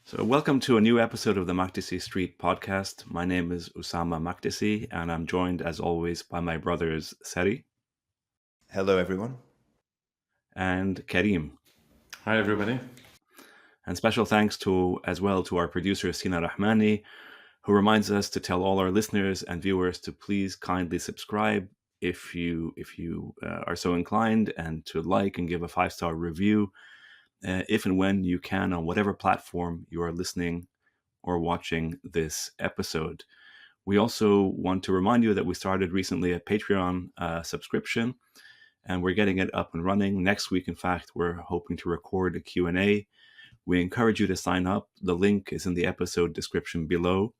So, welcome to a new episode of the Makdisi Street podcast. My name is Usama Makdisi, and I'm joined, as always, by my brothers Seri Hello, everyone. and Karim. Hi, everybody. And special thanks as well to our producer Sina Rahmani, who reminds us to tell all our listeners and viewers to please kindly subscribe if you are so inclined, and to like and give a 5-star review if and when you can on whatever platform you are listening or watching this episode. We also want to remind you that we started recently a Patreon subscription, and we're getting it up and running. Next week, in fact, we're hoping to record a Q&A. We encourage you to sign up. The link is in the episode description below.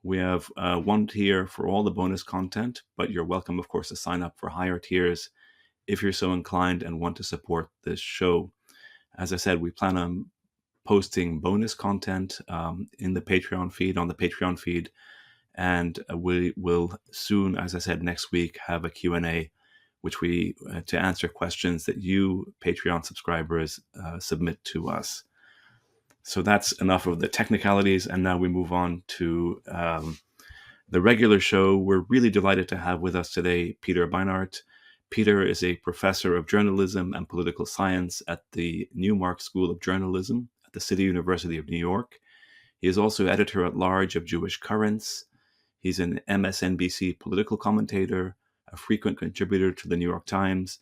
We have one tier for all the bonus content, but you're welcome, of course, to sign up for higher tiers if you're so inclined and want to support this show. As I said, we plan on posting bonus content in the Patreon feed, on the Patreon feed, and we will soon, as I said, next week have a Q&A, which we to answer questions that you Patreon subscribers submit to us. So that's enough of the technicalities, and now we move on to the regular show. We're really delighted to have with us today Peter Beinart. Peter is a professor of journalism and political science at the Newmark School of Journalism at the City University of New York. He is also editor-at-large of Jewish Currents. He's an MSNBC political commentator, a frequent contributor to the New York Times,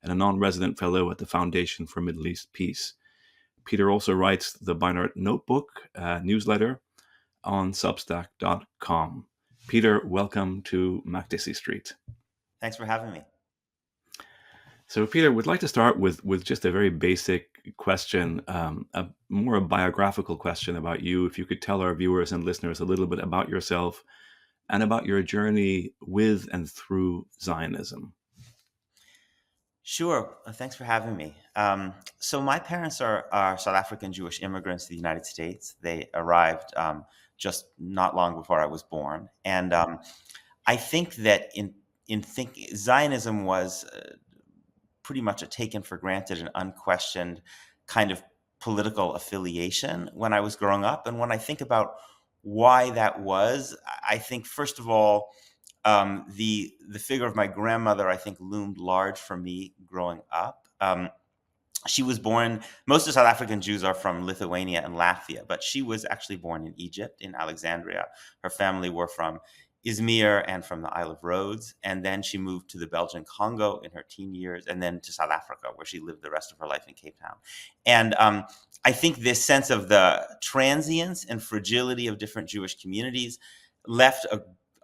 and a non-resident fellow at the Foundation for Middle East Peace. Peter also writes the Beinart Notebook newsletter on Substack.com. Peter, welcome to Makdisi Street. Thanks for having me. So, Peter, we'd like to start with just a very basic question, more a biographical question about you. If you could tell our viewers and listeners a little bit about yourself and about your journey with and through Zionism. Sure. Thanks for having me. So my parents are South African Jewish immigrants to the United States. They arrived just not long before I was born. And I think that Zionism was pretty much a taken for granted and unquestioned kind of political affiliation when I was growing up. And when I think about why that was, I think, first of all, the figure of my grandmother, I think, loomed large for me growing up. She was born, most of South African Jews are from Lithuania and Latvia, but she was actually born in Egypt, in Alexandria. Her family were from Izmir and from the Isle of Rhodes. And then she moved to the Belgian Congo in her teen years, and then to South Africa, where she lived the rest of her life in Cape Town. And I think this sense of the transience and fragility of different Jewish communities left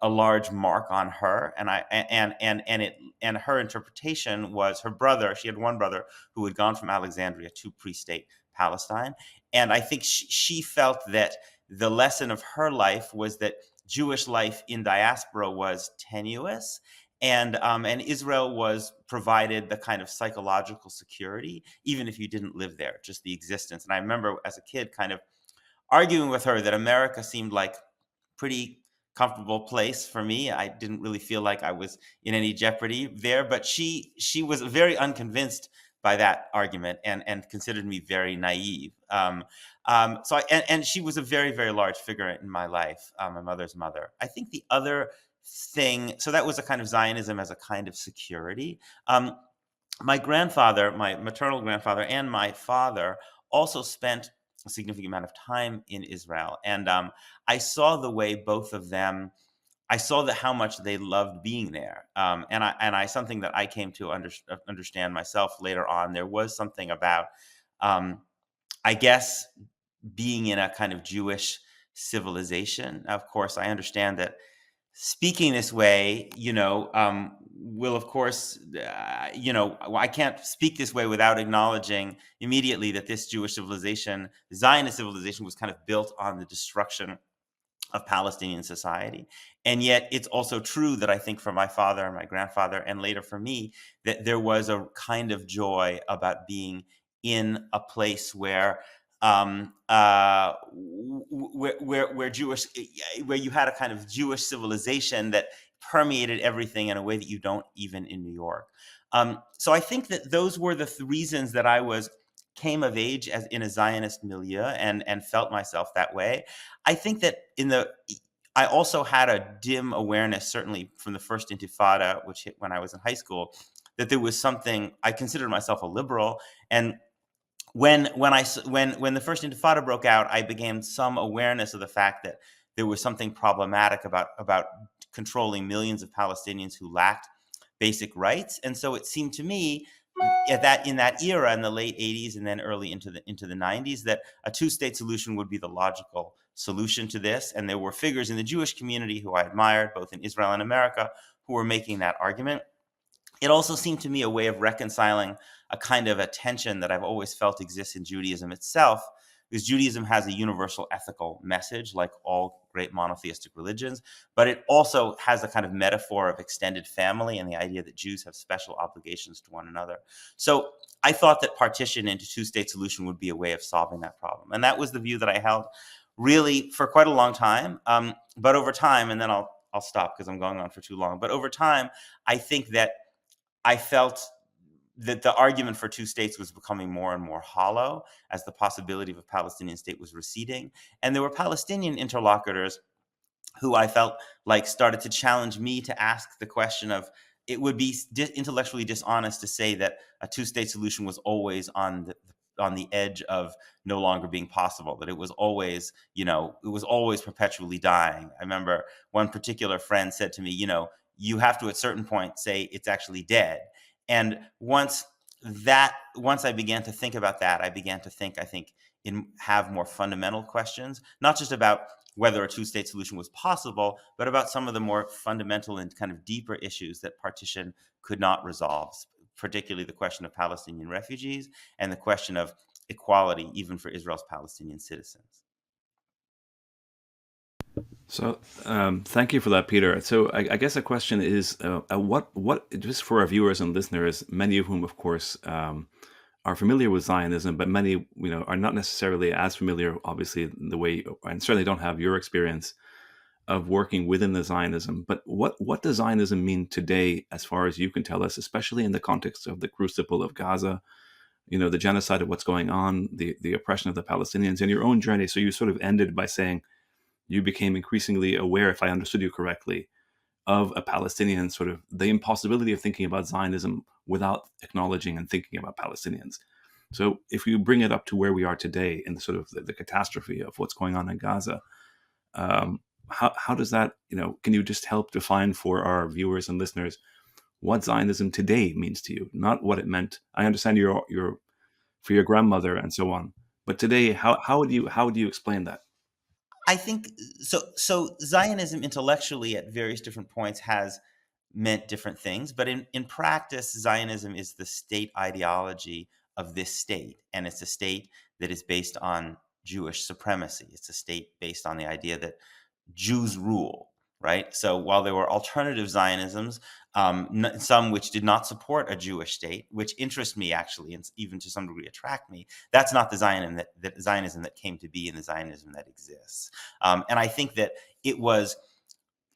a large mark on her, and her interpretation was her brother. She had one brother who had gone from Alexandria to pre-state Palestine, and I think she felt that the lesson of her life was that Jewish life in diaspora was tenuous, and Israel was provided the kind of psychological security, even if you didn't live there, just the existence. And I remember as a kid kind of arguing with her that America seemed like pretty comfortable place for me. I didn't really feel like I was in any jeopardy there, but she was very unconvinced by that argument and considered me very naive. And she was a very, very large figure in my life, my mother's mother. I think the other thing, so that was a kind of Zionism as a kind of security. My grandfather, my maternal grandfather, and my father also spent a significant amount of time in Israel. And I saw the way both of them, I saw that how much they loved being there. And I something that I came to understand myself later on. There was something about, I guess, being in a kind of Jewish civilization. Of course, I understand that speaking this way, will, of course, I can't speak this way without acknowledging immediately that this Jewish civilization, Zionist civilization, was kind of built on the destruction of Palestinian society. And yet it's also true that I think for my father and my grandfather, and later for me, that there was a kind of joy about being in a place where where you had a kind of Jewish civilization that permeated everything in a way that you don't even in New York. So I think that those were the reasons that I was came of age as in a Zionist milieu and felt myself that way. I think that I also had a dim awareness, certainly from the first Intifada, which hit when I was in high school, that there was something. I considered myself a liberal, and when the first Intifada broke out, I began some awareness of the fact that there was something problematic about controlling millions of Palestinians who lacked basic rights. And so it seemed to me in that era, in the late 80s and then early into the 90s, that a two-state solution would be the logical solution to this. And there were figures in the Jewish community who I admired, both in Israel and America, who were making that argument. It also seemed to me a way of reconciling a kind of a tension that I've always felt exists in Judaism itself, because Judaism has a universal ethical message, like all great monotheistic religions, but it also has a kind of metaphor of extended family and the idea that Jews have special obligations to one another. So I thought that partition into two-state solution would be a way of solving that problem. And that was the view that I held really for quite a long time. But over time, and then I'll stop because I'm going on for too long, but over time, I think that I felt that the argument for two states was becoming more and more hollow as the possibility of a Palestinian state was receding. And there were Palestinian interlocutors who I felt like started to challenge me to ask the question of, it would be intellectually dishonest to say that a two-state solution was always on the edge of no longer being possible, that it was always, it was always perpetually dying. I remember one particular friend said to me, you have to at a certain point say it's actually dead. And once I began to think about that, I began to think, I think, have more fundamental questions, not just about whether a two-state solution was possible, but about some of the more fundamental and kind of deeper issues that partition could not resolve, particularly the question of Palestinian refugees and the question of equality, even for Israel's Palestinian citizens. So, thank you for that, Peter. So, I guess the question is, what, just for our viewers and listeners, many of whom, of course, are familiar with Zionism, but many, are not necessarily as familiar, obviously, the way, and certainly don't have your experience of working within the Zionism. But what does Zionism mean today, as far as you can tell us, especially in the context of the crucible of Gaza, the genocide of what's going on, the oppression of the Palestinians, and your own journey? So you sort of ended by saying you became increasingly aware, if I understood you correctly, of a Palestinian sort of the impossibility of thinking about Zionism without acknowledging and thinking about Palestinians. So if you bring it up to where we are today in the sort of the catastrophe of what's going on in Gaza, how does that, can you just help define for our viewers and listeners what Zionism today means to you, not what it meant? I understand your for your grandmother and so on, but today, how would you explain that? I think so. So Zionism intellectually at various different points has meant different things, but in practice, Zionism is the state ideology of this state, and it's a state that is based on Jewish supremacy. It's a state based on the idea that Jews rule, right? So while there were alternative Zionisms, some which did not support a Jewish state, which interest me actually, and even to some degree attract me, that's not the Zionism that came to be and the Zionism that exists. And I think that it was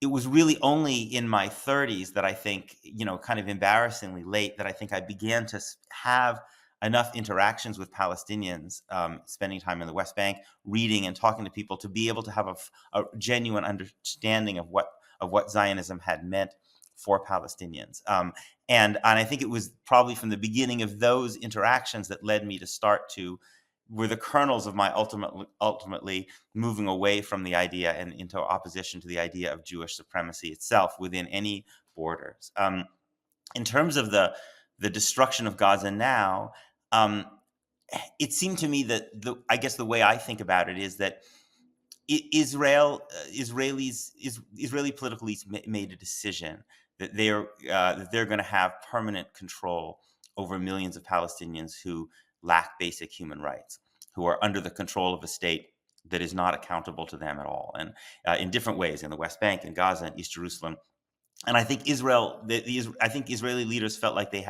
really only in my 30s that I think, kind of embarrassingly late, that I think I began to have enough interactions with Palestinians, spending time in the West Bank, reading and talking to people, to be able to have a genuine understanding of what Zionism had meant for Palestinians. And I think it was probably from the beginning of those interactions that led me to were the kernels of my ultimately moving away from the idea and into opposition to the idea of Jewish supremacy itself within any borders. In terms of the destruction of Gaza now, it seemed to me that I guess the way I think about it is that Israeli political elites made a decision that they're going to have permanent control over millions of Palestinians who lack basic human rights, who are under the control of a state that is not accountable to them at all, and in different ways in the West Bank, in Gaza, and East Jerusalem. And I think I think Israeli leaders felt like they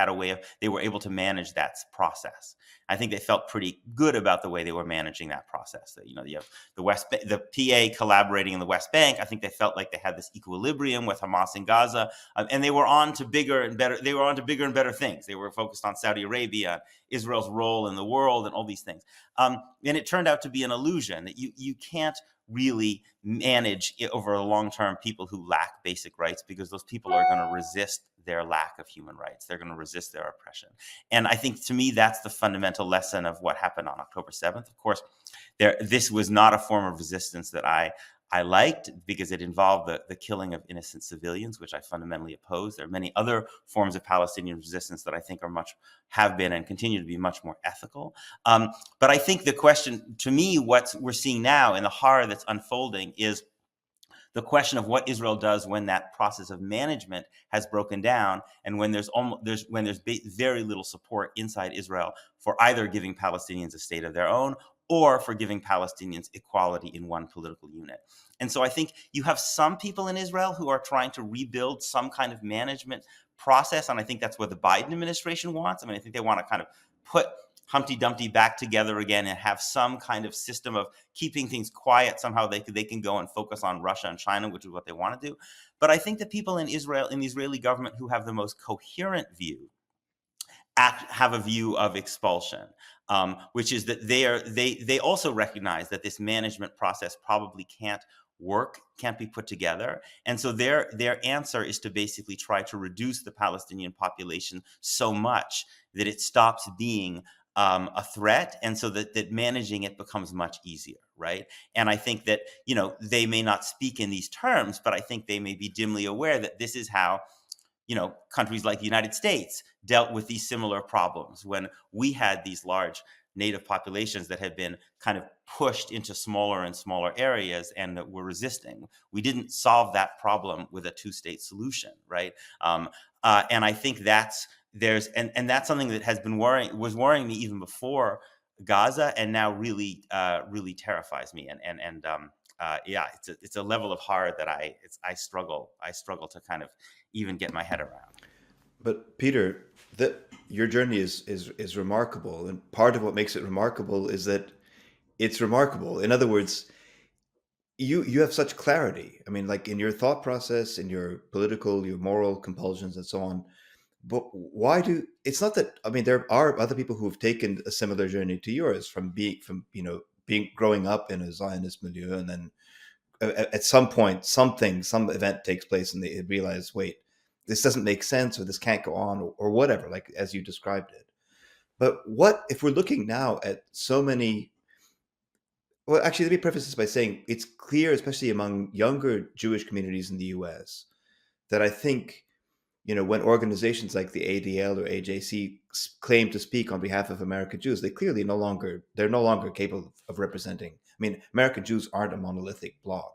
were able to manage that process. I think they felt pretty good about the way they were managing that process. That, you have the PA collaborating in the West Bank. I think they felt like they had this equilibrium with Hamas in Gaza, and they were on to bigger and better. They were on to bigger and better things. They were focused on Saudi Arabia, Israel's role in the world, and all these things. And it turned out to be an illusion that you can't really manage over a long term people who lack basic rights, because those people are going to resist their lack of human rights. They're going to resist their oppression. And I think, to me, that's the fundamental lesson of what happened on October 7th. Of course, this was not a form of resistance that I liked, because it involved the killing of innocent civilians, which I fundamentally oppose. There are many other forms of Palestinian resistance that I think have been and continue to be much more ethical. But I think the question, to me, what we're seeing now in the horror that's unfolding is the question of what Israel does when that process of management has broken down, and when there's very little support inside Israel for either giving Palestinians a state of their own or for giving Palestinians equality in one political unit. And so I think you have some people in Israel who are trying to rebuild some kind of management process, and I think that's what the Biden administration wants. I mean, I think they want to kind of put Humpty Dumpty back together again and have some kind of system of keeping things quiet. Somehow they can go and focus on Russia and China, which is what they want to do. But I think the people in Israel, in the Israeli government, who have the most coherent view, have a view of expulsion, which is that they also recognize that this management process probably can't be put together. And so their answer is to basically try to reduce the Palestinian population so much that it stops being a threat, and so that managing it becomes much easier, right? And I think that, they may not speak in these terms, but I think they may be dimly aware that this is how countries like the United States dealt with these similar problems when we had these large native populations that had been kind of pushed into smaller and smaller areas and that were resisting. We didn't solve that problem with a two-state solution, right? And I think that's something that was worrying me even before Gaza, and now really terrifies me. Yeah, it's a level of horror that I struggle to kind of even get my head around. But Peter, your journey is remarkable, and part of what makes it remarkable is that it's remarkable. In other words, you have such clarity. I mean, like in your thought process, in your political, your moral compulsions, and so on. But why do? It's not that. I mean, there are other people who have taken a similar journey to yours, from being growing up in a Zionist milieu, and then at some point, some event takes place, and they realize, wait, this doesn't make sense, or this can't go on, or whatever, like as you described it. But what if we're looking now at so many? Well, actually, let me preface this by saying it's clear, especially among younger Jewish communities in the U.S., that I think, when organizations like the ADL or AJC claim to speak on behalf of American Jews, they're no longer capable of representing. I mean, American Jews aren't a monolithic bloc,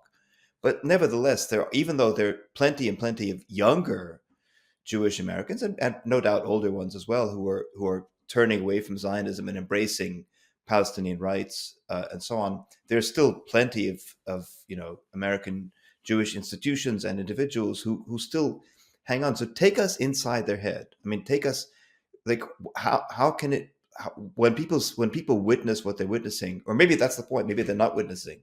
but nevertheless, even though there are plenty and plenty of younger Jewish Americans, and no doubt older ones as well, who are turning away from Zionism and embracing Palestinian rights, and so on, there's still plenty of American Jewish institutions and individuals who still hang on. So take us inside their head. I mean, take us, like, how can it, when people witness what they're witnessing, or maybe that's the point, maybe they're not witnessing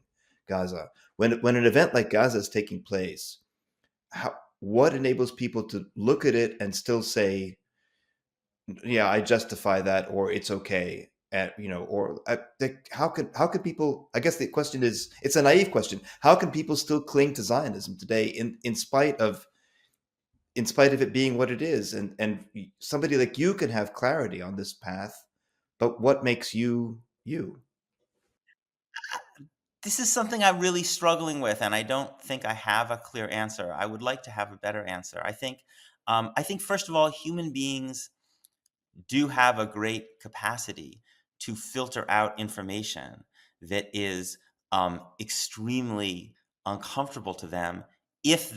Gaza, when an event like Gaza is taking place, what enables people to look at it and still say, yeah, I justify that, or it's okay, and how could people? I guess the question is, it's a naive question. How can people still cling to Zionism today, in spite of it being what it is? And somebody like you can have clarity on this path, but what makes you you? This is something I'm really struggling with, and I don't think I have a clear answer. I would like to have a better answer. I think first of all, human beings do have a great capacity to filter out information that is extremely uncomfortable to them, if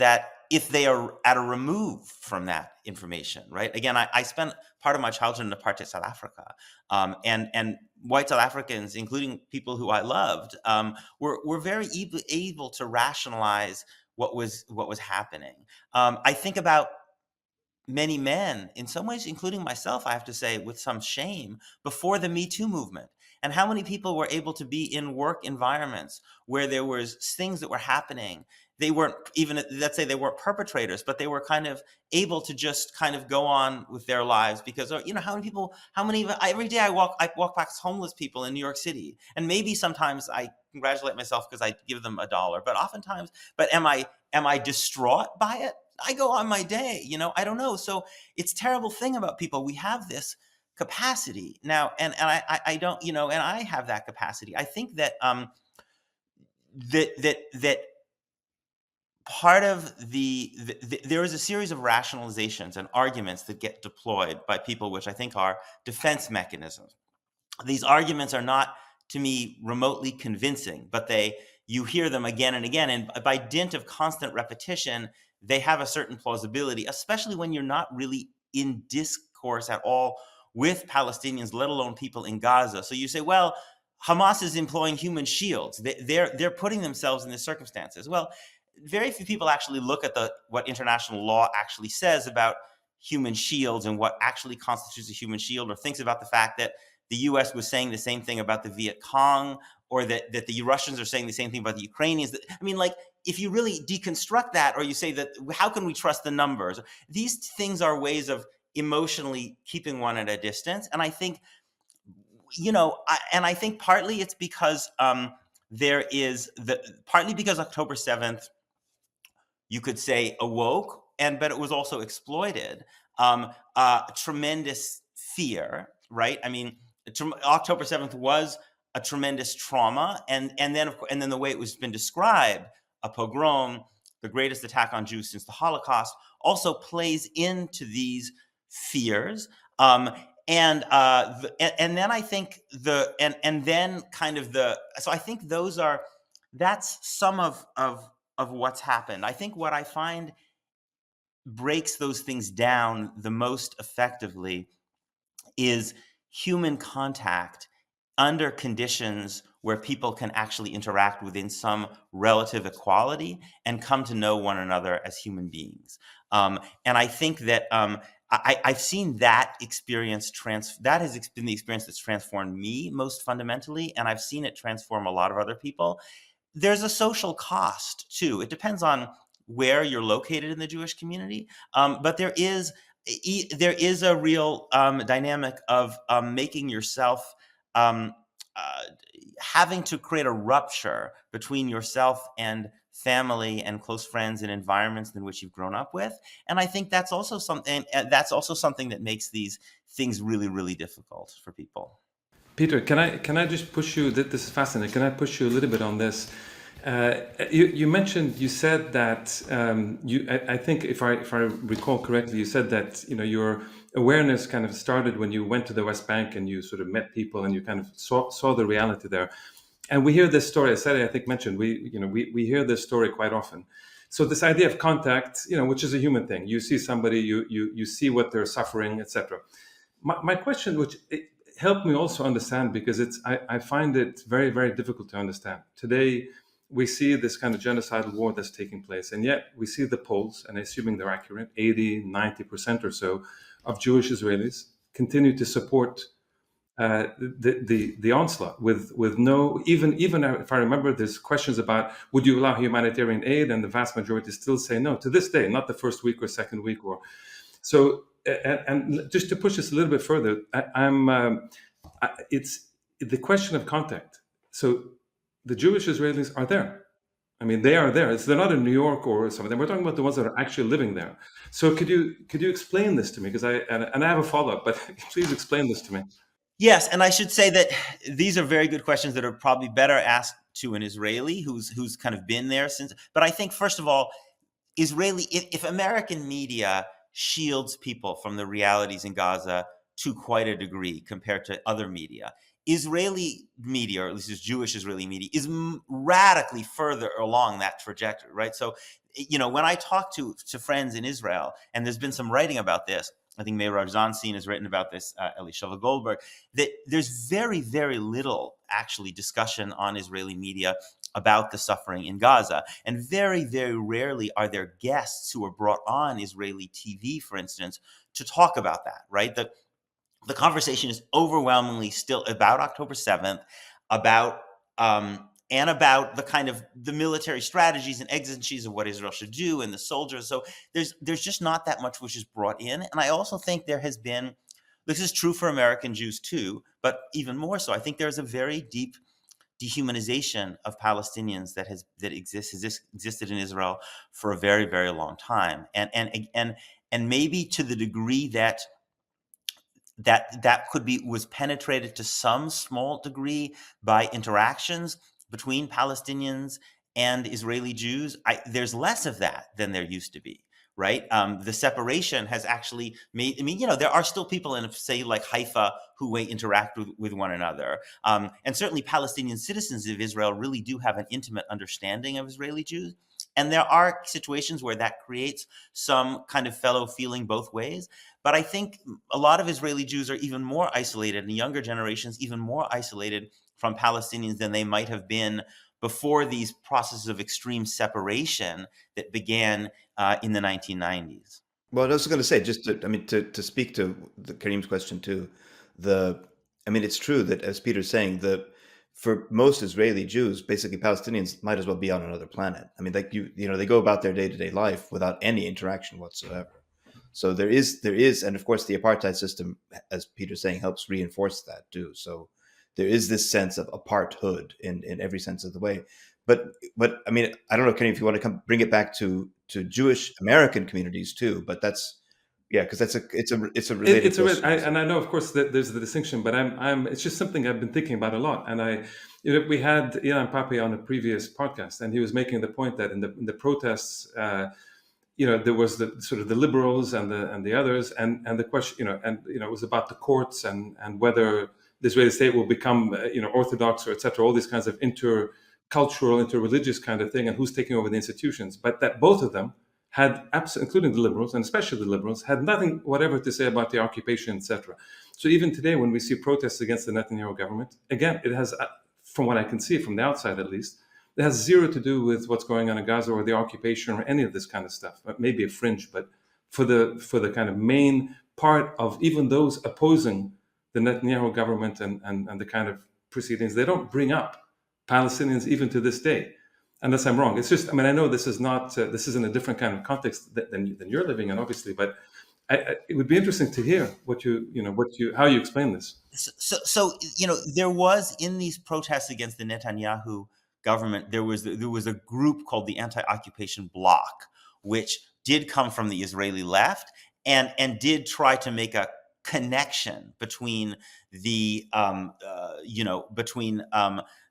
they are at a remove from that information, right? Again, I spent part of my childhood in apartheid South Africa, and white South Africans, including people who I loved, were very able to rationalize what was happening. I think about many men, in some ways, including myself, I have to say, with some shame, before the Me Too movement. And how many people were able to be in work environments where there was things that were happening. They weren't even, let's say they weren't perpetrators, but they were kind of able to just kind of go on with their lives because, how many every day I walk past homeless people in New York City. And maybe sometimes I congratulate myself because I give them $1, but oftentimes, am I distraught by it? I go on my day, I don't know. So it's a terrible thing about people. We have this capacity now, and I don't, and I have that capacity. I think that that part of there is a series of rationalizations and arguments that get deployed by people, which I think are defense mechanisms. These arguments are not, to me, remotely convincing, but you hear them again and again, and by dint of constant repetition, they have a certain plausibility, especially when you're not really in discourse at all with Palestinians, let alone people in Gaza. So you say, well, Hamas is employing human shields. They're putting themselves in these circumstances. Well, very few people actually look at what international law actually says about human shields and what actually constitutes a human shield, or thinks about the fact that the U.S. was saying the same thing about the Viet Cong, or that the Russians are saying the same thing about the Ukrainians. If you really deconstruct that, or you say that, how can we trust the numbers? These things are ways of emotionally keeping one at a distance. And I think, I think partly it's because partly because October 7th, you could say, awoke, but it was also exploited tremendous fear, right? October 7th was a tremendous trauma, and then the way it was been described, a pogrom, the greatest attack on Jews since the Holocaust, also plays into these fears. And then I think so I think that's some of what's happened. I think what I find breaks those things down the most effectively is human contact under conditions where people can actually interact within some relative equality and come to know one another as human beings. And I think that I've seen that experience that has been the experience that's transformed me most fundamentally, and I've seen it transform a lot of other people. There's a social cost too. It depends on where you're located in the Jewish community, but there is a real dynamic of making yourself having to create a rupture between yourself and family and close friends and environments in which you've grown up with. And I think that's also something that makes these things really, really difficult for people. Peter, can I just push you? This is fascinating. Can I push you a little bit on this? You said that I think if I recall correctly, you said that your awareness kind of started when you went to the West Bank and you sort of met people and you kind of saw the reality there. And we hear this story, as Sally, I think, mentioned, we hear this story quite often. So this idea of contact, which is a human thing, you see somebody, you see what they're suffering, etc. My question, which helped me also understand, because I find it very, very difficult to understand. Today, we see this kind of genocidal war that's taking place, and yet we see the polls, and assuming they're accurate, 80-90% or so of Jewish Israelis continue to support the onslaught with no, even if I remember, there's questions about would you allow humanitarian aid, and the vast majority still say no to this day, not the first week or second week or so. And just to push this a little bit further, it's the question of contact. So the Jewish Israelis are there. They are there. They're not in New York or something. We're talking about the ones that are actually living there. So could you explain this to me? Because I have a follow-up, but please explain this to me. Yes, and I should say that these are very good questions that are probably better asked to an Israeli who's kind of been there since. But I think, first of all, if American media shields people from the realities in Gaza to quite a degree compared to other media, Israeli media, or at least Jewish Israeli media, is radically further along that trajectory, right? So, when I talk to friends in Israel, and there's been some writing about this, I think Meirav Zanstein has written about this, Elisheva Goldberg, that there's very, very little actually discussion on Israeli media about the suffering in Gaza. And very, very rarely are there guests who are brought on Israeli TV, for instance, to talk about that, right? The conversation is overwhelmingly still about October 7th, about and about the kind of the military strategies and exigencies of what Israel should do and the soldiers. So there's just not that much which is brought in. And I also think there has been, this is true for American Jews too, but even more so, I think there's a very deep dehumanization of Palestinians that has existed in Israel for a very, very long time. And maybe to the degree that was penetrated to some small degree by interactions between Palestinians and Israeli Jews, there's less of that than there used to be, right? The separation has actually made, there are still people in, say, like Haifa who interact with one another. And certainly Palestinian citizens of Israel really do have an intimate understanding of Israeli Jews. And there are situations where that creates some kind of fellow feeling both ways. But I think a lot of Israeli Jews are even more isolated, and younger generations even more isolated from Palestinians than they might have been before these processes of extreme separation that began in the 1990s. Well, I was going to say, just to speak to Karim's question too, it's true that, as Peter's saying, for most Israeli Jews, basically Palestinians might as well be on another planet. I mean, like they go about their day-to-day life without any interaction whatsoever. So there is, and of course the apartheid system, as Peter's saying, helps reinforce that too. So there is this sense of aparthood in every sense of the way. But I mean, I don't know, Kenny, if you want to bring it back to Jewish American communities too. But that's, yeah, because it's a related question. And I know, of course, that there's the distinction, but it's just something I've been thinking about a lot. And we had Ilan Pape on a previous podcast, and he was making the point that in the protests, there was the sort of the liberals and the others, and the question, it was about the courts and whether the Israeli state will become, orthodox or etc. All these kinds of intercultural, interreligious kind of thing, and who's taking over the institutions. But that both of them had, including the liberals and especially the liberals, had nothing whatever to say about the occupation, etc. So even today, when we see protests against the Netanyahu government, again, it has, from what I can see from the outside at least, it has zero to do with what's going on in Gaza or the occupation or any of this kind of stuff. Maybe a fringe, but for the kind of main part of even those opposing the Netanyahu government and the kind of proceedings, they don't bring up Palestinians even to this day, unless I'm wrong. It's just, I know this is not, this is in a different kind of context than you're living in, obviously, but it would be interesting to hear how you explain this. So there was, in these protests against the Netanyahu government, there was a group called the Anti-Occupation Bloc, which did come from the Israeli left and did try to make a connection between the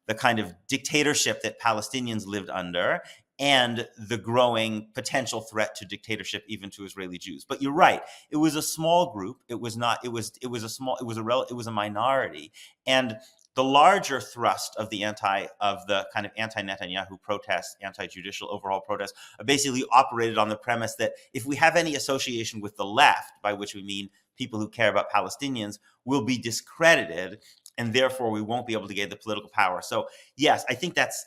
the kind of dictatorship that Palestinians lived under and the growing potential threat to dictatorship, even to Israeli Jews. But you're right; it was a small group. It was not. It was a minority, and the larger thrust of the kind of anti-Netanyahu protests, anti-judicial overhaul protests, basically operated on the premise that if we have any association with the left, by which we mean people who care about Palestinians, will be discredited, and therefore we won't be able to gain the political power. So yes, I think that's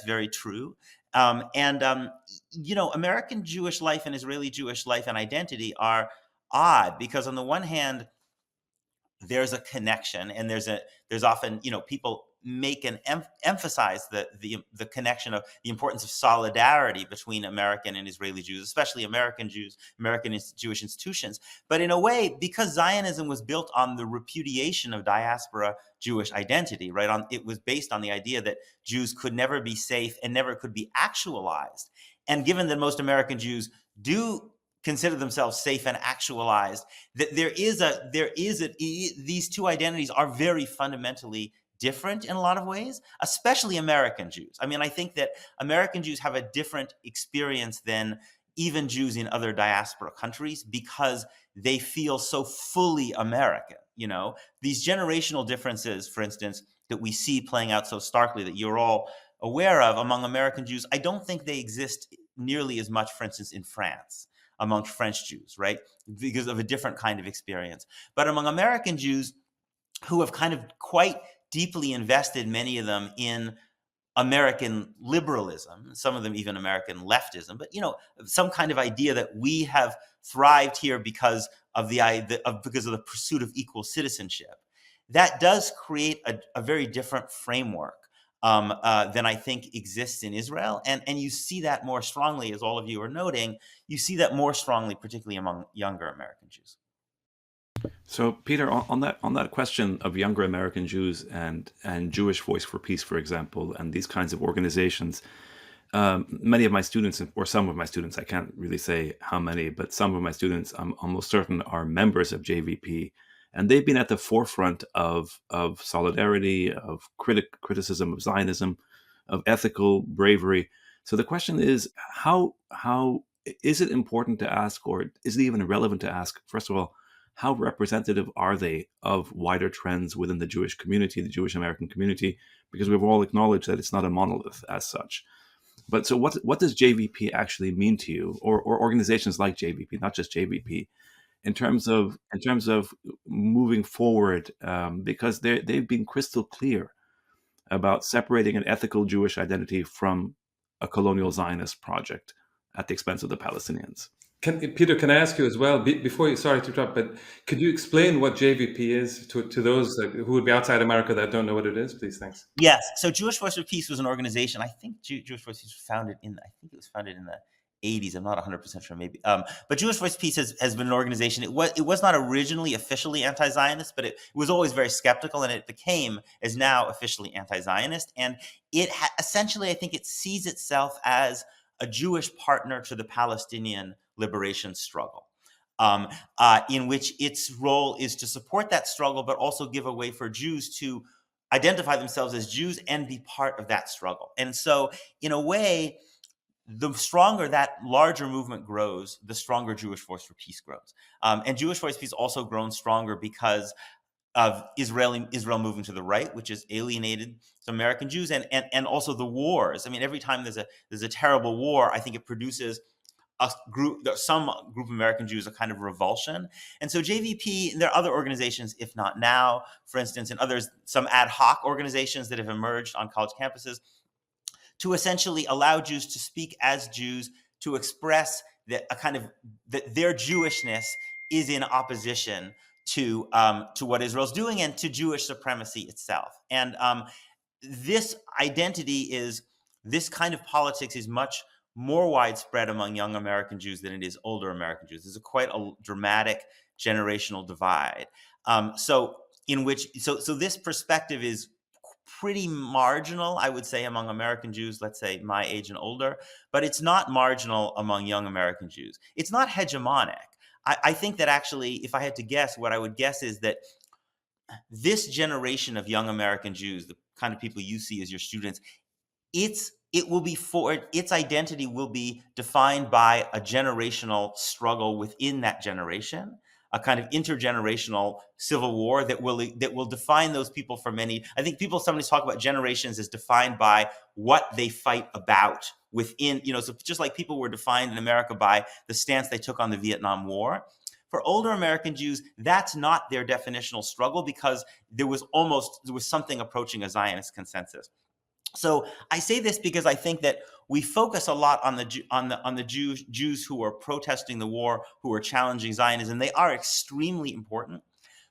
very true. American Jewish life and Israeli Jewish life and identity are odd because on the one hand, there's a connection, and there's often people make and emphasize the connection of the importance of solidarity between American and Israeli Jews, especially American Jews, American Jewish institutions. But in a way, because Zionism was built on the repudiation of diaspora Jewish identity, right? It was based on the idea that Jews could never be safe and never could be actualized. And given that most American Jews do consider themselves safe and actualized, that these two identities are very fundamentally different in a lot of ways, especially American Jews. I think that American Jews have a different experience than even Jews in other diaspora countries because they feel so fully American. These generational differences, for instance, that we see playing out so starkly that you're all aware of among American Jews, I don't think they exist nearly as much, for instance, in France, among French Jews, right? Because of a different kind of experience. But among American Jews who have kind of quite deeply invested, many of them, in American liberalism, some of them even American leftism, but some kind of idea that we have thrived here because of the pursuit of equal citizenship. That does create a very different framework than I think exists in Israel, and you see that more strongly, as all of you are noting. You see that more strongly, particularly among younger American Jews. So, Peter, on that question of younger American Jews and Jewish Voice for Peace, for example, and these kinds of organizations, many of my students, or some of my students, I can't really say how many, but some of my students, I'm almost certain, are members of JVP, and they've been at the forefront of solidarity, of criticism of Zionism, of ethical bravery. So the question is, how is it important to ask, or is it even relevant to ask, first of all, how representative are they of wider trends within the Jewish community, the Jewish American community? Because we've all acknowledged that it's not a monolith as such. But so what does JVP actually mean to you, or organizations like JVP, not just JVP, in terms of moving forward? Because they've been crystal clear about separating an ethical Jewish identity from a colonial Zionist project at the expense of the Palestinians. Peter, can I ask you as well, before you, sorry to interrupt, but could you explain what JVP is to those who would be outside America that don't know what it is, please? Thanks. Yes. So Jewish Voice for Peace was an organization, I think Jewish Voice was founded in the 80s. I'm not 100% sure, maybe. But Jewish Voice for Peace has been an organization. It was not originally officially anti-Zionist, but it was always very skeptical, and it is now officially anti-Zionist. And it essentially, I think it sees itself as a Jewish partner to the Palestinian liberation struggle, in which its role is to support that struggle, but also give a way for Jews to identify themselves as Jews and be part of that struggle. And so, in a way, the stronger that larger movement grows, the stronger Jewish Voice for Peace grows. And Jewish Voice for Peace also grown stronger because of Israel moving to the right, which has alienated some American Jews, and also the wars. I mean, every time there's a terrible war, I think it produces some group of American Jews a kind of revulsion. And so JVP, there are other organizations, if not now, for instance, and others, some ad hoc organizations that have emerged on college campuses to essentially allow Jews to speak as Jews, to express that their Jewishness is in opposition to what Israel's doing and to Jewish supremacy itself. And this kind of politics is much more widespread among young American Jews than it is older American Jews. There's quite a dramatic generational divide. So this perspective is pretty marginal, I would say, among American Jews, let's say my age and older, but it's not marginal among young American Jews. It's not hegemonic. I think that actually, if I had to guess, what I would guess is that this generation of young American Jews, the kind of people you see as your students, its identity will be defined by a generational struggle within that generation, a kind of intergenerational civil war that will define those people for many. I think sometimes talk about generations as defined by what they fight about within, so just like people were defined in America by the stance they took on the Vietnam War. For older American Jews, that's not their definitional struggle, because there was something approaching a Zionist consensus. So I say this because I think that we focus a lot on the Jews who are protesting the war, who are challenging Zionism. They are extremely important.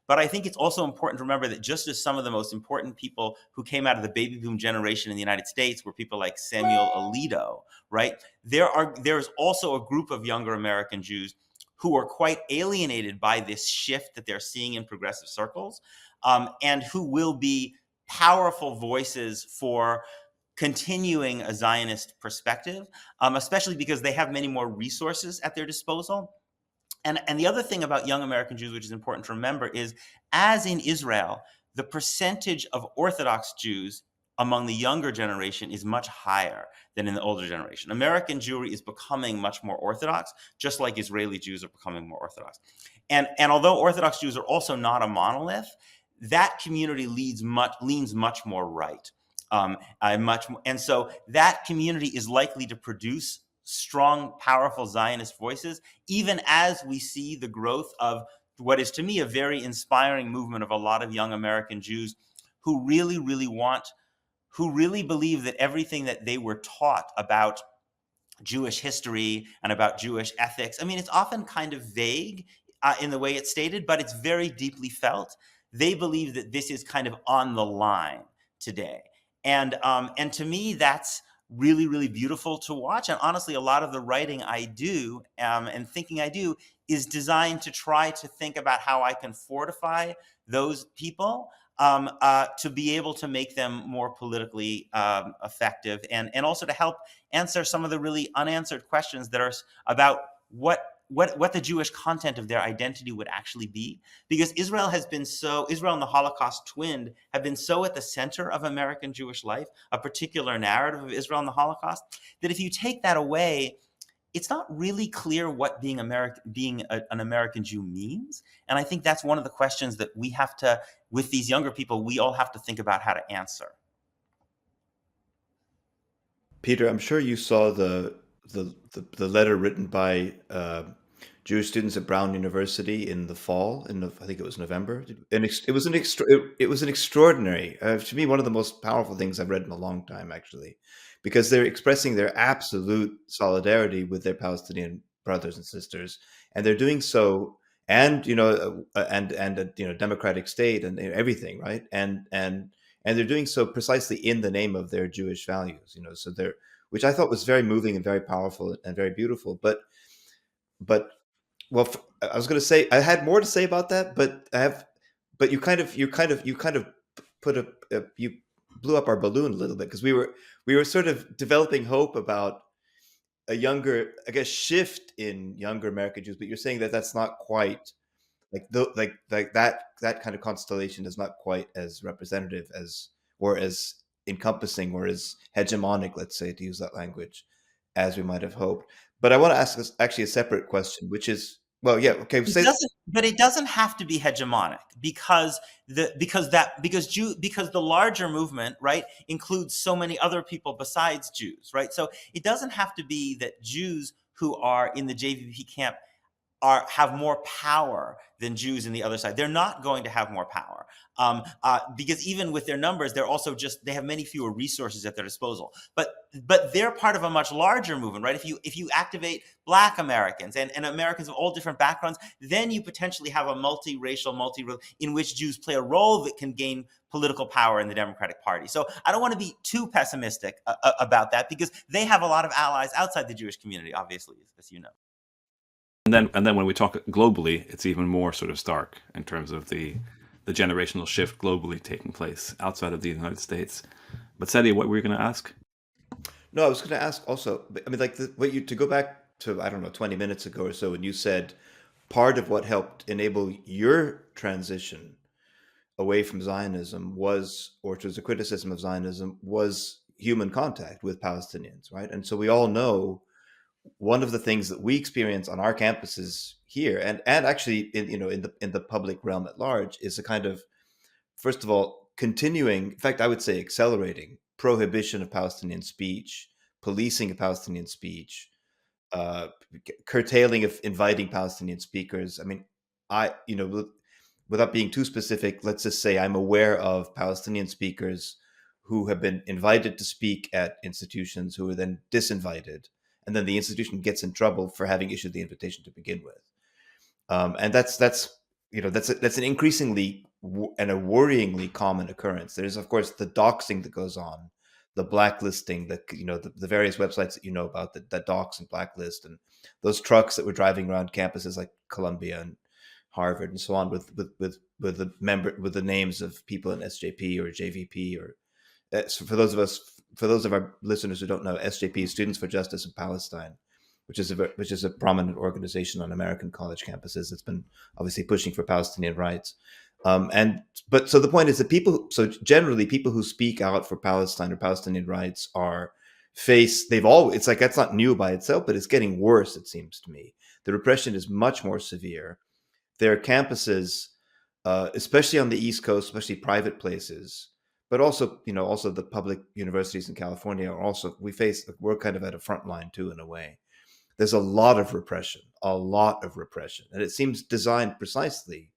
But I think it's also important to remember that just as some of the most important people who came out of the baby boom generation in the United States were people like Samuel Alito, right? There's also a group of younger American Jews who are quite alienated by this shift that they're seeing in progressive circles, and who will be powerful voices for continuing a Zionist perspective, especially because they have many more resources at their disposal. And the other thing about young American Jews, which is important to remember, is as in Israel, the percentage of Orthodox Jews among the younger generation is much higher than in the older generation. American Jewry is becoming much more Orthodox, just like Israeli Jews are becoming more Orthodox. And although Orthodox Jews are also not a monolith, that community leans much more right. And so that community is likely to produce strong, powerful Zionist voices, even as we see the growth of what is, to me, a very inspiring movement of a lot of young American Jews who really, really want who really believe that everything that they were taught about Jewish history and about Jewish ethics, I mean, it's often kind of vague in the way it's stated, but it's very deeply felt. They believe that this is kind of on the line today. And to me, that's really, really beautiful to watch. And honestly, a lot of the writing I do and thinking I do is designed to try to think about how I can fortify those people to be able to make them more politically effective, and also to help answer some of the really unanswered questions that are about what the Jewish content of their identity would actually be. Because Israel and the Holocaust twinned have been so at the center of American Jewish life, a particular narrative of Israel and the Holocaust, that if you take that away, it's not really clear what being an American Jew means. And I think that's one of the questions that we have to, with these younger people, we all have to think about how to answer. Peter, I'm sure you saw the letter written by Jewish students at Brown University in the fall, I think it was November. And it was an extraordinary, to me, one of the most powerful things I've read in a long time, actually, because they're expressing their absolute solidarity with their Palestinian brothers and sisters, and they're doing so, and a democratic state and everything, right? And they're doing so precisely in the name of their Jewish values, so they're, which I thought was very moving and very powerful and very beautiful. But well, I was going to say I had more to say about that, but you kind of you blew up our balloon a little bit, because we were sort of developing hope about a younger, I guess, shift in younger American Jews. But you're saying that that's not quite like that kind of constellation is not quite as representative as, or as encompassing, or as hegemonic, let's say, to use that language, as we might have hoped. But I want to ask actually a separate question, which is, well, yeah, okay, But it doesn't have to be hegemonic, because the larger movement, right, includes so many other people besides Jews, right? So it doesn't have to be that Jews who are in the JVP camp have more power than Jews in the other side. They're not going to have more power because even with their numbers, they have many fewer resources at their disposal. But they're part of a much larger movement, right? If you activate Black Americans and Americans of all different backgrounds, then you potentially have a multiracial, in which Jews play a role that can gain political power in the Democratic Party. So I don't want to be too pessimistic about that, because they have a lot of allies outside the Jewish community, obviously, as you know. And then when we talk globally, it's even more sort of stark in terms of the generational shift globally taking place outside of the United States. But Sadi, what were you going to ask? No, I was going to ask also, I mean, like, to go back to, I don't know, 20 minutes ago or so, when you said part of what helped enable your transition away from Zionism was, or towards a criticism of Zionism, was human contact with Palestinians, right? And so we all know one of the things that we experience on our campuses here, and actually in the public realm at large, is a kind of, first of all, continuing, in fact, I would say accelerating prohibition of Palestinian speech, policing of Palestinian speech, curtailing of inviting Palestinian speakers. I mean, without being too specific, let's just say I'm aware of Palestinian speakers who have been invited to speak at institutions who are then disinvited, and then the institution gets in trouble for having issued the invitation to begin with. And that's an increasingly and a worryingly common occurrence. There's, of course, the doxing that goes on, the blacklisting, the various websites that you know about that dox and blacklist, and those trucks that were driving around campuses like Columbia and Harvard and so on with the names of people in SJP or JVP, or so for those of our listeners who don't know, SJP is Students for Justice in Palestine, which is a prominent organization on American college campuses that's been obviously pushing for Palestinian rights. But so the point is that generally people who speak out for Palestine or Palestinian rights it's like, that's not new by itself, but it's getting worse, it seems to me. The repression is much more severe. Their campuses, especially on the East Coast, especially private places, but also the public universities in California we're kind of at a front line too, in a way. There's a lot of repression, and it seems designed precisely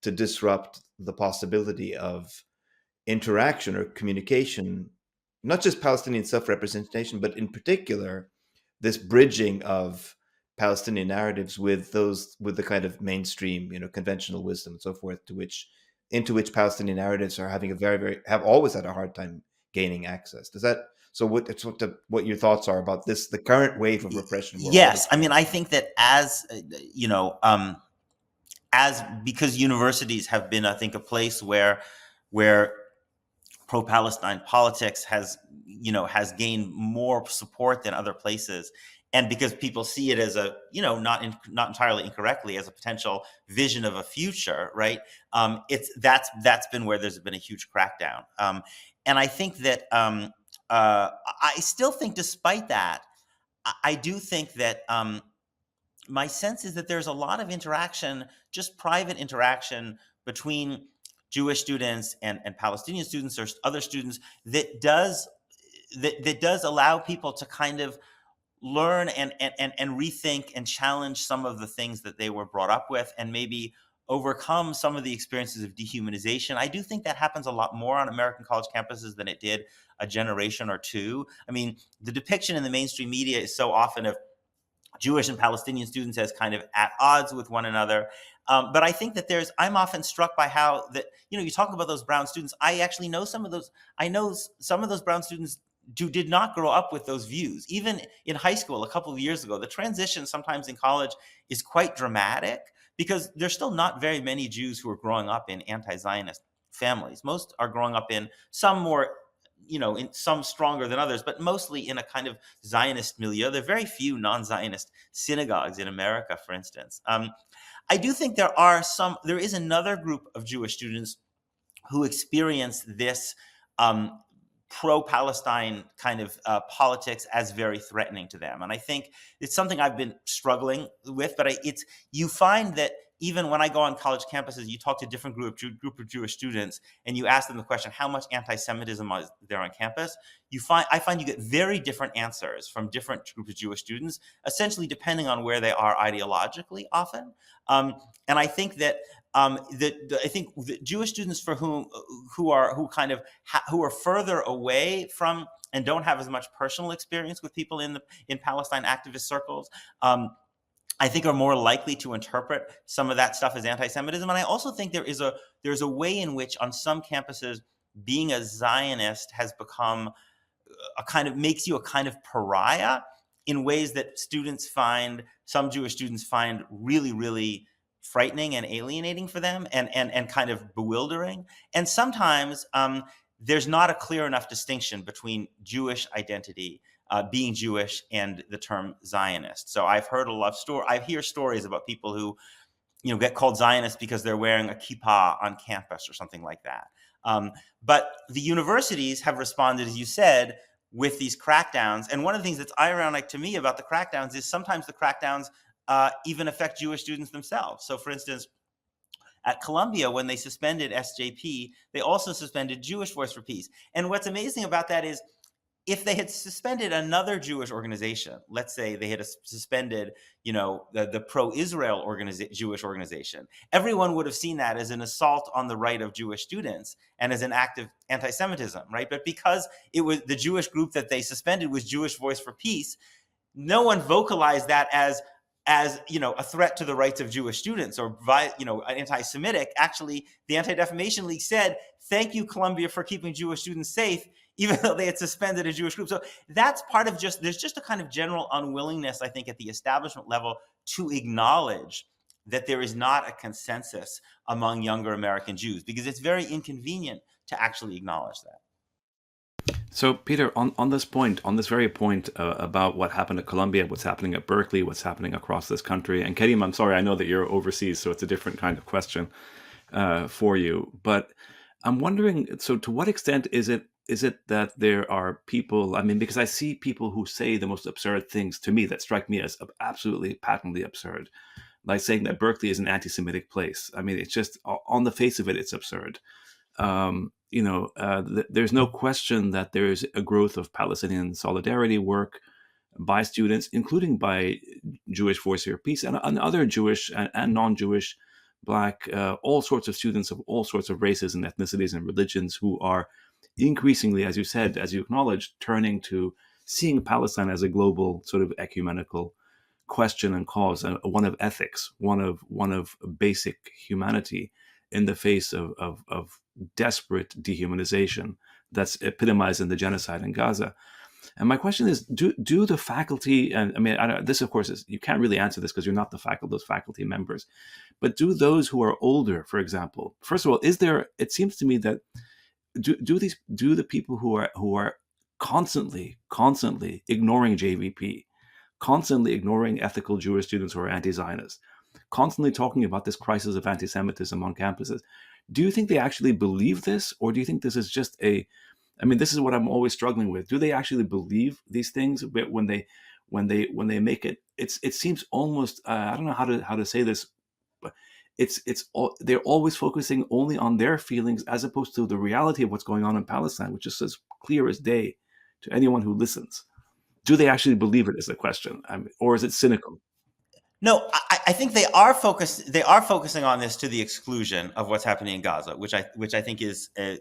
to disrupt the possibility of interaction or communication not just Palestinian self-representation, but in particular, this bridging of Palestinian narratives with the kind of mainstream, conventional wisdom and so forth, into which Palestinian narratives are having a have always had a hard time gaining access. Does that so? What your thoughts are about this, the current wave of repression we're all Yes, I mean, I think that as you know, as because universities have been, I think, a place where pro-Palestine politics has gained more support than other places, and because people see it as a not entirely incorrectly as a potential vision of a future, right? That's been where there's been a huge crackdown, and I think that I still think, despite that, I do think that my sense is that there's a lot of interaction, just private interaction between Jewish students and Palestinian students or other students that does allow people to kind of learn and rethink and challenge some of the things that they were brought up with, and maybe overcome some of the experiences of dehumanization. I do think that happens a lot more on American college campuses than it did a generation or two. I mean, the depiction in the mainstream media is so often of Jewish and Palestinian students as kind of at odds with one another. But I think that I'm often struck by how that, you talk about those brown students. I actually know some of those. I know some of those brown students who did not grow up with those views. Even in high school a couple of years ago, the transition sometimes in college is quite dramatic because there's still not very many Jews who are growing up in anti-Zionist families. Most are growing up in some more, in some stronger than others, but mostly in a kind of Zionist milieu. There are very few non-Zionist synagogues in America, for instance. I do think there is another group of Jewish students who experience this pro-Palestine kind of politics as very threatening to them. And I think it's something I've been struggling with, but you find that even when I go on college campuses, you talk to different group of Jewish students, and you ask them the question, how much anti-Semitism is there on campus? I find you get very different answers from different groups of Jewish students, essentially depending on where they are ideologically often. And I think that I think the Jewish students for who are further away from and don't have as much personal experience with people in Palestine activist circles, I think are more likely to interpret some of that stuff as anti-Semitism. And I also think there's a way in which on some campuses being a Zionist has become makes you a kind of pariah in ways that some Jewish students find really, really frightening and alienating for them and kind of bewildering. And sometimes there's not a clear enough distinction between Jewish identity, being Jewish, and the term Zionist. So I've heard I hear stories about people who, get called Zionists because they're wearing a kippah on campus or something like that. But the universities have responded, as you said, with these crackdowns. And one of the things that's ironic to me about the crackdowns is sometimes the crackdowns even affect Jewish students themselves. So, for instance, at Columbia, when they suspended SJP, they also suspended Jewish Voice for Peace. And what's amazing about that is, if they had suspended another Jewish organization, let's say they had suspended, the pro-Israel Jewish organization, everyone would have seen that as an assault on the right of Jewish students and as an act of anti-Semitism, right? But because it was the Jewish group that they suspended was Jewish Voice for Peace, no one vocalized that as a threat to the rights of Jewish students or anti-Semitic. Actually, the Anti-Defamation League said, "Thank you, Columbia, for keeping Jewish students safe," even though they had suspended a Jewish group. So that's part of there's just a kind of general unwillingness, I think, at the establishment level to acknowledge that there is not a consensus among younger American Jews, because it's very inconvenient to actually acknowledge that. So, Peter, on this very point about what happened at Columbia, what's happening at Berkeley, what's happening across this country, and Karim, I'm sorry, I know that you're overseas, so it's a different kind of question for you. But I'm wondering, so to what extent is it that there are people, I mean, because I see people who say the most absurd things to me that strike me as absolutely patently absurd, like saying that Berkeley is an anti-Semitic place. I mean, it's just, on the face of it, it's absurd. There's no question that there's a growth of Palestinian solidarity work by students, including by Jewish Voice for Peace and other Jewish and non-Jewish, Black, all sorts of students of all sorts of races and ethnicities and religions who are increasingly, as you said, as you acknowledged, turning to seeing Palestine as a global sort of ecumenical question and cause, one of ethics, one of basic humanity in the face of desperate dehumanization that's epitomized in the genocide in Gaza. And my question is, do the faculty, and I mean, this of course is, you can't really answer this because you're not those faculty members, but do those who are older, for example, first of all, it seems to me that do the people who are constantly ignoring JVP, constantly ignoring ethical Jewish students who are anti-Zionist, constantly talking about this crisis of anti-Semitism on campuses, do you think they actually believe this, or do you think this is just this is what I'm always struggling with. Do they actually believe these things? But when they make it, it seems almost I don't know how to say this, but they're always focusing only on their feelings as opposed to the reality of what's going on in Palestine, which is as clear as day to anyone who listens. Do they actually believe it is the question, or is it cynical? No, I think they are focused. They are focusing on this to the exclusion of what's happening in Gaza, which I think is to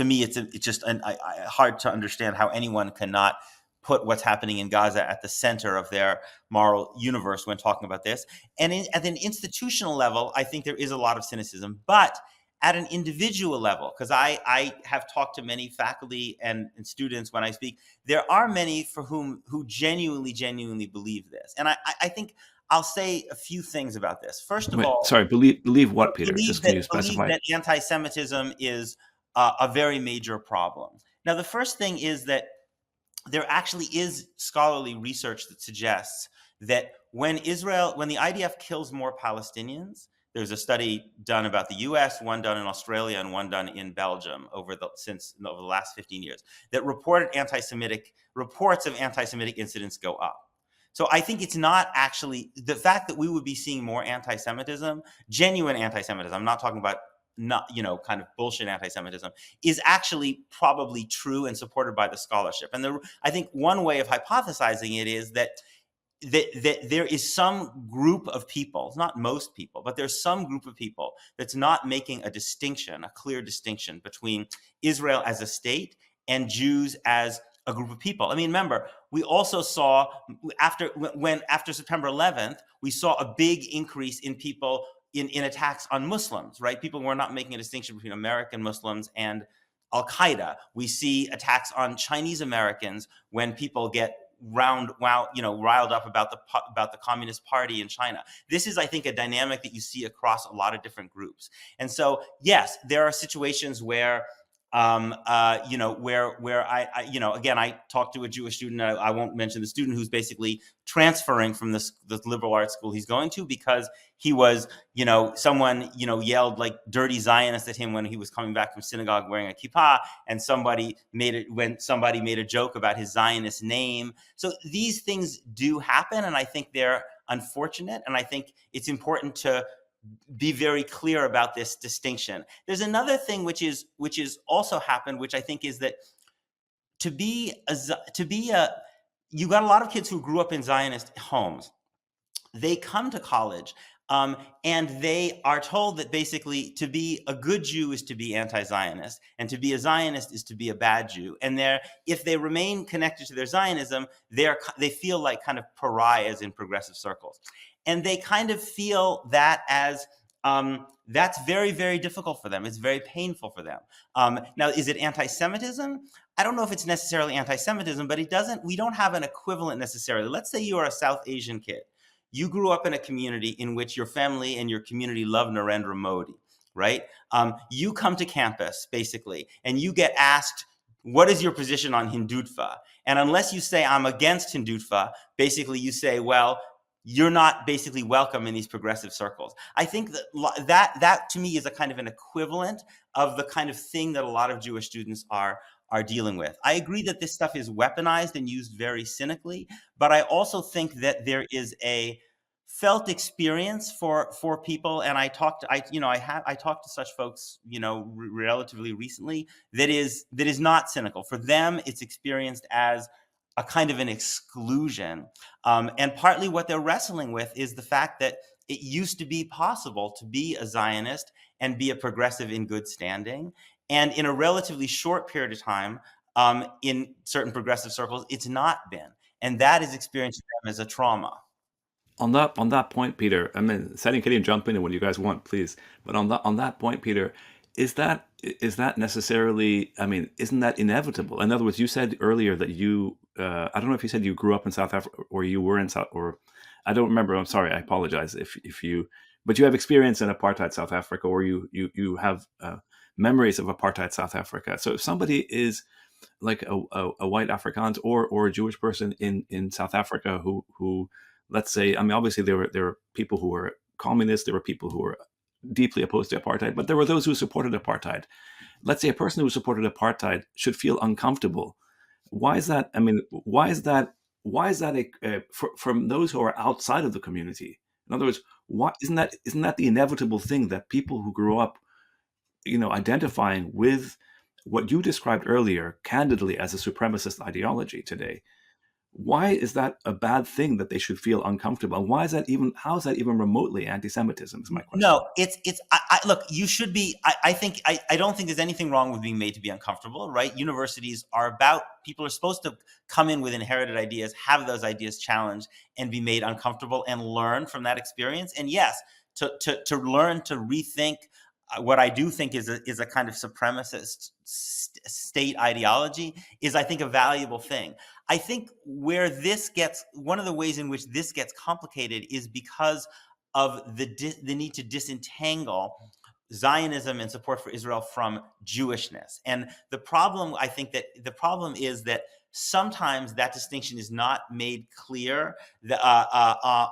me it's just hard to understand how anyone cannot put what's happening in Gaza at the center of their moral universe when talking about this. And at an institutional level, I think there is a lot of cynicism, but at an individual level, because I have talked to many faculty and students when I speak, there are many for who genuinely believe this. And I think I'll say a few things about this. First of all, sorry, believe what, Peter? Just can you specify? Believe that anti-Semitism is a very major problem. Now, the first thing is that there actually is scholarly research that suggests that when the IDF kills more Palestinians, there's a study done about the US, one done in Australia, and one done in Belgium over the last 15 years, that reports of anti-Semitic incidents go up. So I think it's not actually the fact that we would be seeing more anti-Semitism, genuine anti-Semitism, I'm not talking about kind of bullshit anti-Semitism, is actually probably true and supported by the scholarship. And I think one way of hypothesizing it is that there is some group of people, not most people, but there's some group of people that's not making a clear distinction between Israel as a state and Jews as a group of people. I mean, remember, we also saw after September 11th, we saw a big increase in people in attacks on Muslims, right? People were not making a distinction between American Muslims and Al-Qaeda. We see attacks on Chinese Americans when people get riled up about the Communist Party in China. This is, I think, a dynamic that you see across a lot of different groups. And so, yes, there are situations where again, I talked to a Jewish student. I won't mention the student who's basically transferring from the liberal arts school he's going to because he was, someone, yelled like dirty Zionist at him when he was coming back from synagogue wearing a kippah, and somebody made a joke about his Zionist name. So these things do happen, and I think they're unfortunate, and I think it's important to be very clear about this distinction. There's another thing which is also happened, which I think is that you got a lot of kids who grew up in Zionist homes. They come to college and they are told that basically to be a good Jew is to be anti-Zionist, and to be a Zionist is to be a bad Jew. And if they remain connected to their Zionism, they feel like kind of pariahs in progressive circles. And they kind of feel that as that's very, very difficult for them. It's very painful for them. Now, is it anti-Semitism? I don't know if it's necessarily anti-Semitism, but we don't have an equivalent necessarily. Let's say you are a South Asian kid. You grew up in a community in which your family and your community love Narendra Modi, right? You come to campus, basically, and you get asked, what is your position on Hindutva? And unless you say, I'm against Hindutva, basically you say, well, you're not basically welcome in these progressive circles. I think that to me is a kind of an equivalent of the kind of thing that a lot of Jewish students are dealing with. I agree that this stuff is weaponized and used very cynically, but I also think that there is a felt experience for people, and I talked to such folks, relatively recently, that is not cynical. For them, it's experienced as a kind of an exclusion. And partly what they're wrestling with is the fact that it used to be possible to be a Zionist and be a progressive in good standing. And in a relatively short period of time, in certain progressive circles, it's not been. And that is experienced for them as a trauma. On that point, Peter, I mean, Sally and Katie, jump in when you guys want, please. But on that point, Peter, is that necessarily? I mean, isn't that inevitable? In other words, you said earlier that you, I don't know if you said you grew up in South Africa or you were in South, or I don't remember. I'm sorry, I apologize if you, but you have experience in apartheid South Africa, or you have memories of apartheid South Africa. So if somebody is like a white Afrikaans or a Jewish person in South Africa who let's say, I mean, obviously there were people who were communists, there were people who were deeply opposed to apartheid, but there were those who supported apartheid. Let's say a person who supported apartheid should feel uncomfortable. Why is that? I mean, why is that? Why is that from those who are outside of the community? In other words, why isn't that the inevitable thing that people who grew up, identifying with what you described earlier candidly as a supremacist ideology today? Why is that a bad thing that they should feel uncomfortable? And why is that even? How is that even remotely anti-Semitism? Is my question. No, it's look. You should be. I think I don't think there's anything wrong with being made to be uncomfortable, right? Universities are about people are supposed to come in with inherited ideas, have those ideas challenged, and be made uncomfortable and learn from that experience. And yes, to learn to rethink what I do think is a kind of supremacist state ideology is, I think, a valuable thing. I think where this gets, one of the ways in which this gets complicated is because of the need to disentangle Zionism and support for Israel from Jewishness. And the problem, I think that the problem is that sometimes that distinction is not made clear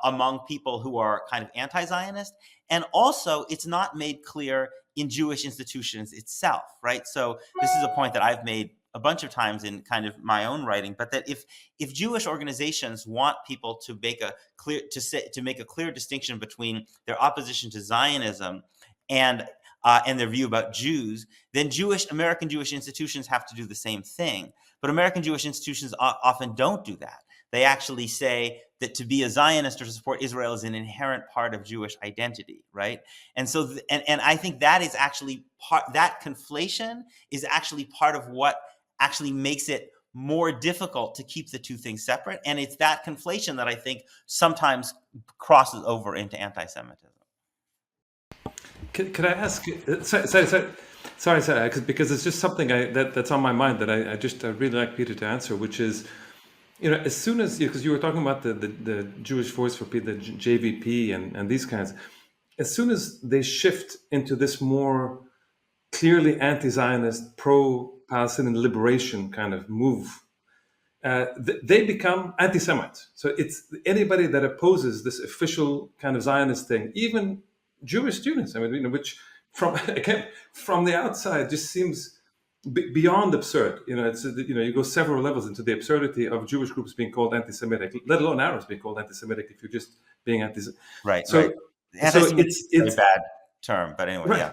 among people who are kind of anti-Zionist. And also, it's not made clear in Jewish institutions itself, right? So this is a point that I've made a bunch of times in kind of my own writing, but that if Jewish organizations want people to make a clear distinction between their opposition to Zionism and their view about Jews, then American Jewish institutions have to do the same thing. But American Jewish institutions often don't do that. They actually say that to be a Zionist or to support Israel is an inherent part of Jewish identity, right? And so, and I think that is actually that conflation is actually part of what actually makes it more difficult to keep the two things separate. And it's that conflation that I think sometimes crosses over into anti-Semitism. Could I ask? Sorry, because it's just something that's on my mind that I really like Peter to answer, which is, as soon as, because you were talking about the Jewish Voice for Peace, the JVP, and these kinds, as soon as they shift into this more clearly anti-Zionist, pro-Palestinian liberation kind of move, they become anti-Semites. So it's anybody that opposes this official kind of Zionist thing, even Jewish students, I mean, which from the outside just seems beyond absurd. It's you go several levels into the absurdity of Jewish groups being called anti-Semitic, let alone Arabs being called anti-Semitic if you're just being anti-Semitic. Right. So, right. It's a bad term, but anyway, right. Yeah.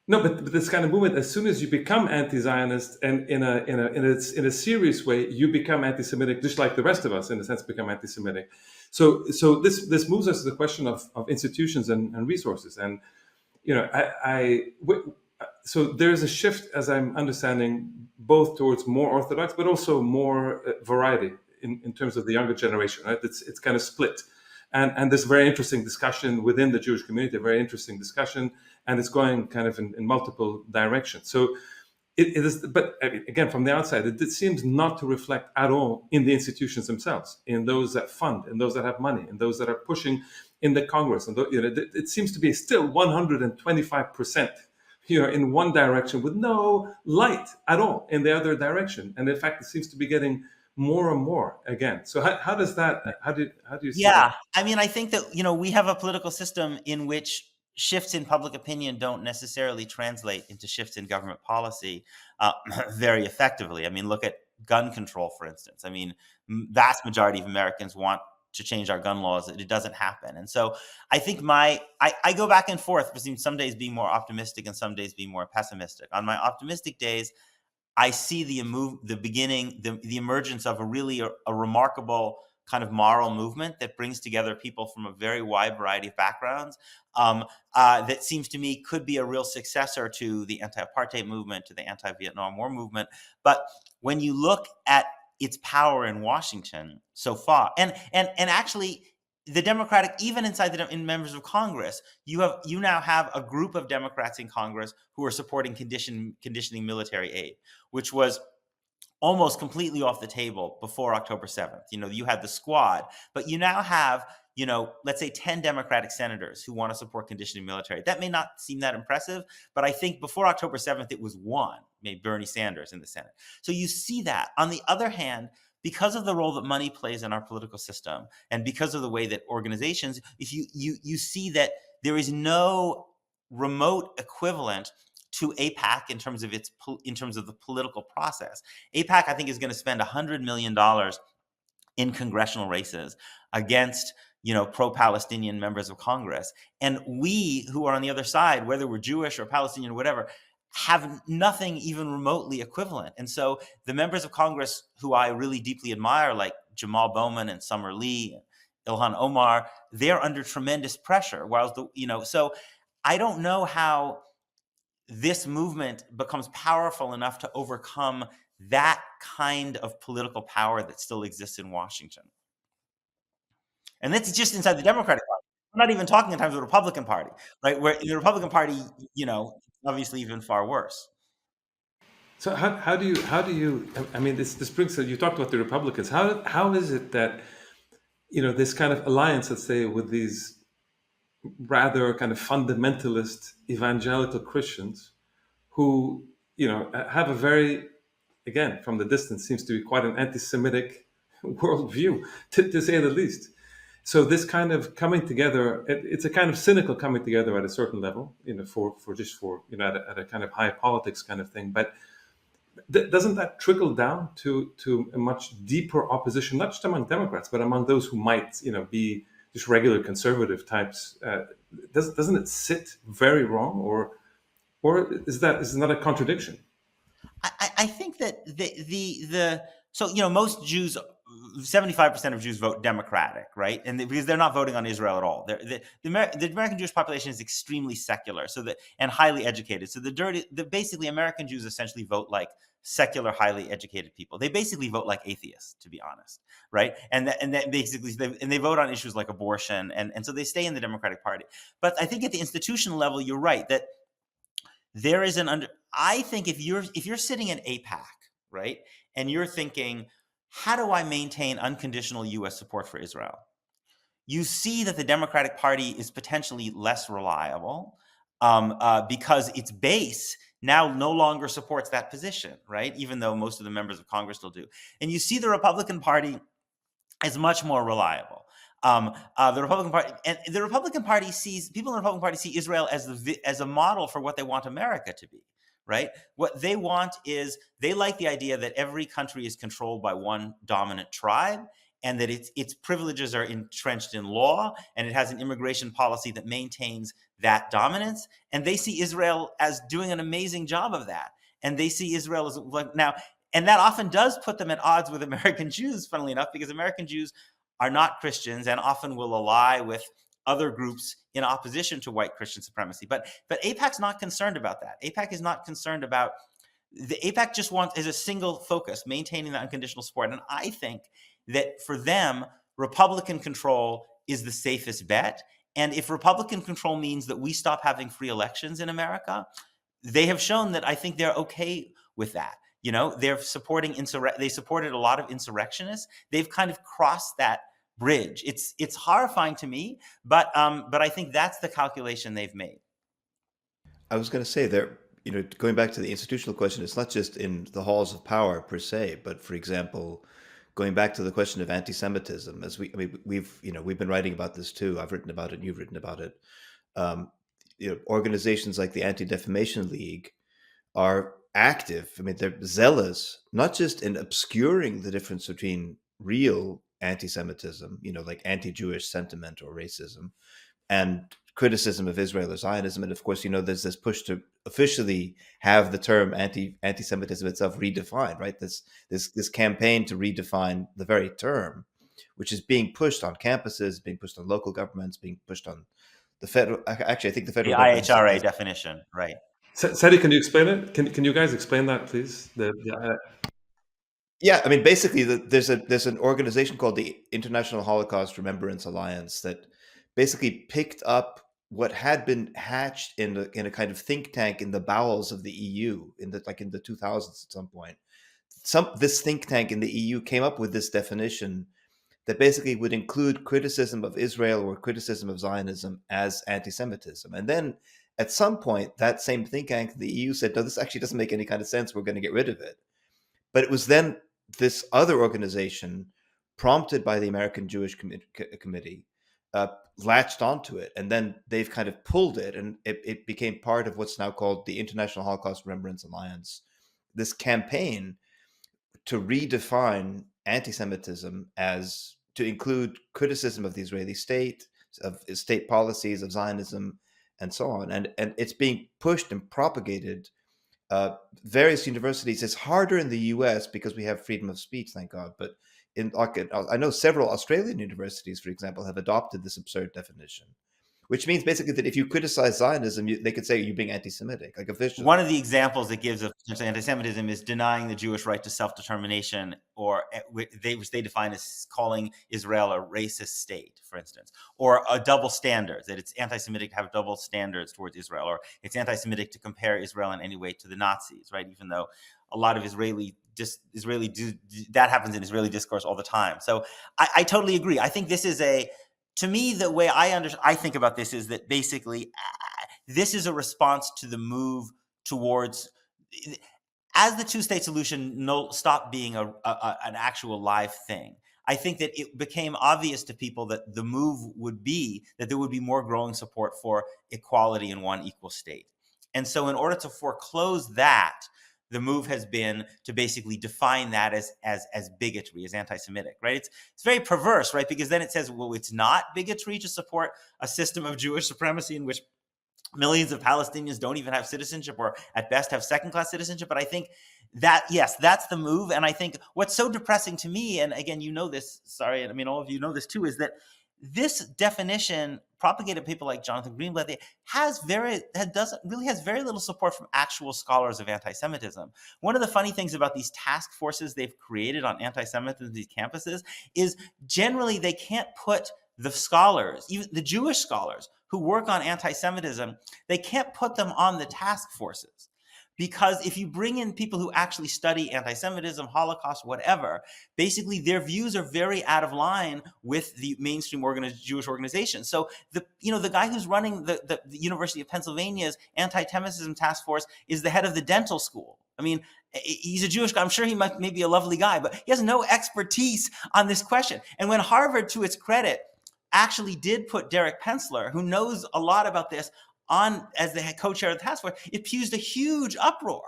No, but this kind of movement, as soon as you become anti-Zionist and in a serious way, you become anti-Semitic, just like the rest of us, in a sense, become anti-Semitic. So this moves us to the question of institutions and resources. And so there's a shift, as I'm understanding, both towards more orthodox, but also more variety in terms of the younger generation. Right? It's kind of split. And there's a very interesting discussion within the Jewish community, a very interesting discussion, and it's going kind of in multiple directions. So it is, but again, from the outside, it seems not to reflect at all in the institutions themselves, in those that fund, in those that have money, in those that are pushing in the Congress. And it seems to be still 125%, in one direction with no light at all in the other direction. And in fact, it seems to be getting more and more again. So how does that? How do you see that? I mean, I think that we have a political system in which shifts in public opinion don't necessarily translate into shifts in government policy very effectively. I mean, look at gun control, for instance. I mean, vast majority of Americans want to change our gun laws. It doesn't happen. And so I think I go back and forth between some days being more optimistic and some days being more pessimistic. On my optimistic days, I see the emergence of a remarkable kind of moral movement that brings together people from a very wide variety of backgrounds, that seems to me could be a real successor to the anti-apartheid movement, to the anti-Vietnam War movement. But when you look at its power in Washington so far, and actually the Democratic, even inside in members of Congress, you now have a group of Democrats in Congress who are supporting conditioning military aid, which was almost completely off the table before October 7th. You had the squad, but you now have, let's say 10 Democratic senators who want to support conditioning military. That may not seem that impressive, but I think before October 7th, it was one, maybe Bernie Sanders in the Senate. So you see that. On the other hand, because of the role that money plays in our political system, and because of the way that organizations, if you see that there is no remote equivalent to AIPAC in terms of the political process. AIPAC, I think, is going to spend $100 million in congressional races against pro-Palestinian members of Congress. And we who are on the other side, whether we're Jewish or Palestinian or whatever, have nothing even remotely equivalent. And so the members of Congress who I really deeply admire, like Jamal Bowman and Summer Lee, Ilhan Omar, they're under tremendous pressure. So I don't know how this movement becomes powerful enough to overcome that kind of political power that still exists in Washington. And that's just inside the Democratic Party. I'm not even talking in terms of the Republican Party, right? Where in the Republican Party, obviously even far worse. So how do you? I mean, this brings. You talked about the Republicans. How is it that this kind of alliance, let's say, with these rather kind of fundamentalist evangelical Christians who have a very, again, from the distance, seems to be quite an anti-Semitic worldview, to say the least. So this kind of coming together, it's a kind of cynical coming together at a certain level, for at a kind of high politics kind of thing. But doesn't that trickle down to a much deeper opposition, not just among Democrats, but among those who might be just regular conservative types? Doesn't it sit very wrong, or is not a contradiction? I think that most Jews, 75% of Jews vote Democratic, right? And because they're not voting on Israel at all. The American Jewish population is extremely secular, and highly educated. So basically American Jews essentially vote like secular, highly educated people. They basically vote like atheists, to be honest, right? And they vote on issues like abortion, and so they stay in the Democratic Party. But I think at the institutional level, you're right that there is I think if you're sitting in AIPAC, right, and you're thinking, how do I maintain unconditional U.S. support for Israel? You see that the Democratic Party is potentially less reliable because its base now no longer supports that position, right? Even though most of the members of Congress still do. And you see the Republican Party is much more reliable. The Republican Party sees Israel as a model for what they want America to be, right? What they want is, they like the idea that every country is controlled by one dominant tribe, and that its privileges are entrenched in law, and it has an immigration policy that maintains that dominance. And they see Israel as doing an amazing job of that. And they see Israel as now, and that often does put them at odds with American Jews, funnily enough, because American Jews are not Christians and often will ally with other groups in opposition to white Christian supremacy. But AIPAC's not concerned about that. AIPAC is not concerned about, the AIPAC just wants, as a single focus, maintaining the unconditional support. And I think that for them, Republican control is the safest bet. And if Republican control means that we stop having free elections in America, they have shown that I think they're okay with that. They're supporting they supported a lot of insurrectionists. They've kind of crossed that bridge. It's horrifying to me, but I think that's the calculation they've made. I was going to say there, going back to the institutional question, it's not just in the halls of power per se, but for example, going back to the question of anti-Semitism, we've been writing about this too. I've written about it, and you've written about it. Organizations like the Anti-Defamation League are active. They're zealous, not just in obscuring the difference between real anti-Semitism, like anti-Jewish sentiment or racism, and criticism of Israel or Zionism. And of course, there's this push to officially have the term anti-Semitism itself redefined, right? This campaign to redefine the very term. which is being pushed on campuses, being pushed on local governments, being pushed on the federal. Actually, I think the The federal government IHRA definition, right? Sadi, can you explain it? Can you guys explain that, please? Yeah, I mean, basically, there's an organization called the International Holocaust Remembrance Alliance that basically picked up what had been hatched in a kind of think tank in the bowels of the EU in the 2000s at some point. This think tank in the EU came up with this definition that basically would include criticism of Israel or criticism of Zionism as anti-Semitism. And then at some point, that same think tank in the EU said, no, this actually doesn't make any kind of sense. We're going to get rid of it. But it was then this other organization, prompted by the American Jewish Committee, latched onto it. And then they've kind of pulled it, and it became part of what's now called the International Holocaust Remembrance Alliance. This campaign to redefine anti-Semitism as to include criticism of the Israeli state, of state policies, of Zionism, and so on. And it's being pushed and propagated. Various universities. It's harder in the US because we have freedom of speech, thank God. But I know several Australian universities, for example, have adopted this absurd definition, which means basically that if you criticize Zionism, they could say you're being anti-Semitic, like officially. One of the examples it gives of potential anti-Semitism is denying the Jewish right to self-determination, or which they define as calling Israel a racist state, for instance, or a double standard, that it's anti-Semitic to have double standards towards Israel, or it's anti-Semitic to compare Israel in any way to the Nazis, right? Even though a lot of that happens in Israeli discourse all the time. So I totally agree. I think this is to me, the way I think about this is that basically this is a response to the move towards, as the two-state solution stopped being an actual live thing. I think that it became obvious to people that the move would be that there would be more growing support for equality in one equal state. And so in order to foreclose that, the move has been to basically define that as bigotry, as anti-Semitic, right? It's very perverse, right? Because then it says, well, it's not bigotry to support a system of Jewish supremacy in which millions of Palestinians don't even have citizenship, or at best have second-class citizenship. But I think that, yes, that's the move. And I think what's so depressing to me, and again, you know this, sorry, I mean, all of you know this too, is that this definition, propagated by people like Jonathan Greenblatt, has very little support from actual scholars of anti-Semitism. One of the funny things about these task forces they've created on anti-Semitism, these campuses, is generally they can't put the scholars, even the Jewish scholars who work on anti-Semitism, they can't put them on the task forces. Because if you bring in people who actually study anti-Semitism, Holocaust, whatever, basically their views are very out of line with the mainstream Jewish organization. So the guy who's running the University of Pennsylvania's anti-Semitism task force is the head of the dental school. I mean, he's a Jewish guy. I'm sure he may be a lovely guy, but he has no expertise on this question. And when Harvard, to its credit, actually did put Derek Pensler, who knows a lot about this, on as the co-chair of the task force, it fused a huge uproar.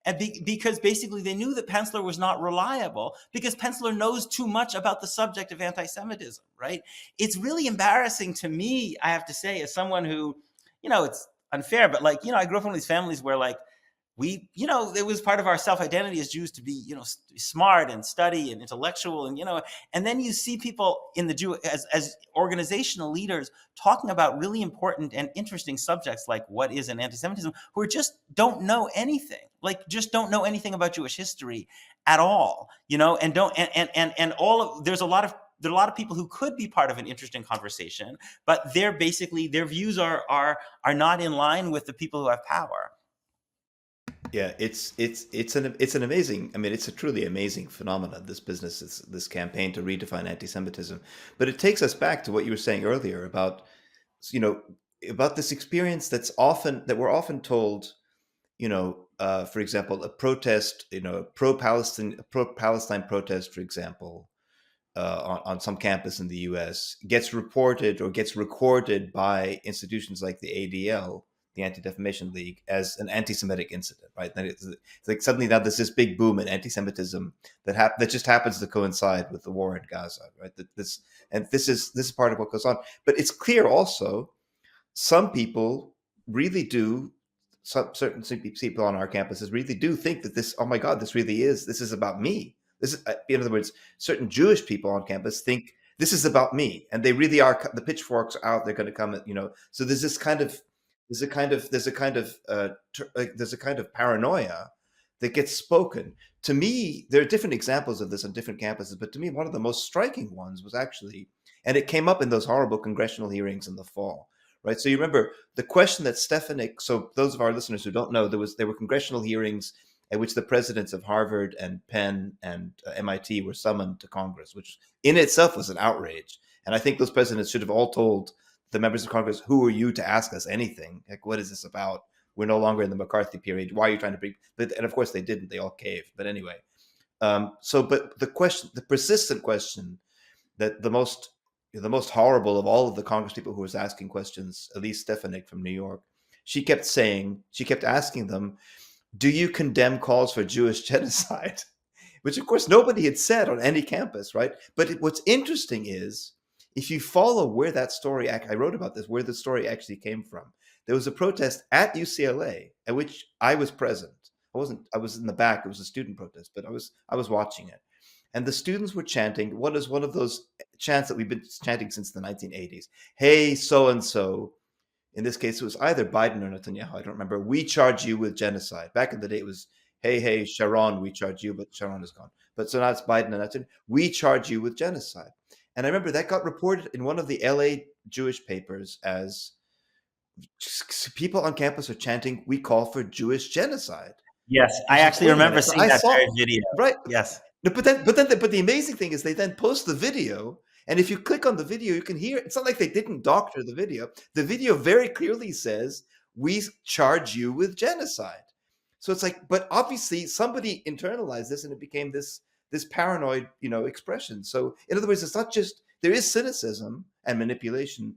And because basically they knew that Pensler was not reliable, because Pensler knows too much about the subject of anti-Semitism, right? It's really embarrassing to me, I have to say, as someone who, it's unfair, but I grew up in one of these families where it was part of our self-identity as Jews to be, smart and study and intellectual, and then you see people in the Jew as organizational leaders talking about really important and interesting subjects like what is an anti-Semitism, who just don't know anything, don't know anything about Jewish history at all, and there's a lot of people who could be part of an interesting conversation, but their views are not in line with the people who have power. Yeah, it's an amazing. I mean, it's a truly amazing phenomenon. This business, this campaign to redefine anti-Semitism, but it takes us back to what you were saying earlier about, about this experience that we're often told, for example, a protest, a pro-Palestine protest, for example, on some campus in the U.S. gets reported or gets recorded by institutions like the ADL, the Anti-Defamation League, as an anti-Semitic incident, right? Then it's like suddenly now there's this big boom in anti-Semitism that just happens to coincide with the war in Gaza, right? This is part of what goes on. But it's clear also, some people really do, certain people on our campuses really do think that this, oh my God, this is about me. This is, in other words, certain Jewish people on campus think this is about me, and they really are. The pitchforks are out. They're going to come. So there's this kind of there's a kind of paranoia that gets spoken. To me, there are different examples of this on different campuses, but to me, one of the most striking ones was actually, and it came up in those horrible congressional hearings in the fall, right? So you remember the question that Stefanik. So those of our listeners who don't know, there were congressional hearings at which the presidents of Harvard and Penn and MIT were summoned to Congress, which in itself was an outrage. And I think those presidents should have all told the members of Congress, who are you to ask us anything? Like, what is this about? We're no longer in the McCarthy period. Why are you trying to bring? And of course they didn't. They all caved. But anyway, but the persistent question that the most horrible of all of the Congress people who was asking questions, Elise Stefanik from New York, she kept asking them, do you condemn calls for Jewish genocide? Which, of course, nobody had said on any campus, right? But what's interesting is, if you follow where that story, I wrote about this, where the story actually came from. There was a protest at UCLA at which I was present. I was in the back. It was a student protest, but I was watching it. And the students were chanting what is one of those chants that we've been chanting since the 1980s. Hey, so-and-so. In this case, it was either Biden or Netanyahu. I don't remember. We charge you with genocide. Back in the day, it was, hey, Sharon, we charge you, but Sharon is gone. But so now it's Biden and Netanyahu. We charge you with genocide. And I remember that got reported in one of the LA Jewish papers as people on campus are chanting, we call for Jewish genocide. Yes, I actually remember seeing that very video. Right. Yes. But the amazing thing is they then post the video. And if you click on the video, you can hear, it's not like they didn't doctor the video. The video very clearly says, we charge you with genocide. So it's like, but obviously somebody internalized this and it became this paranoid, expression. So in other words, it's not just, there is cynicism and manipulation,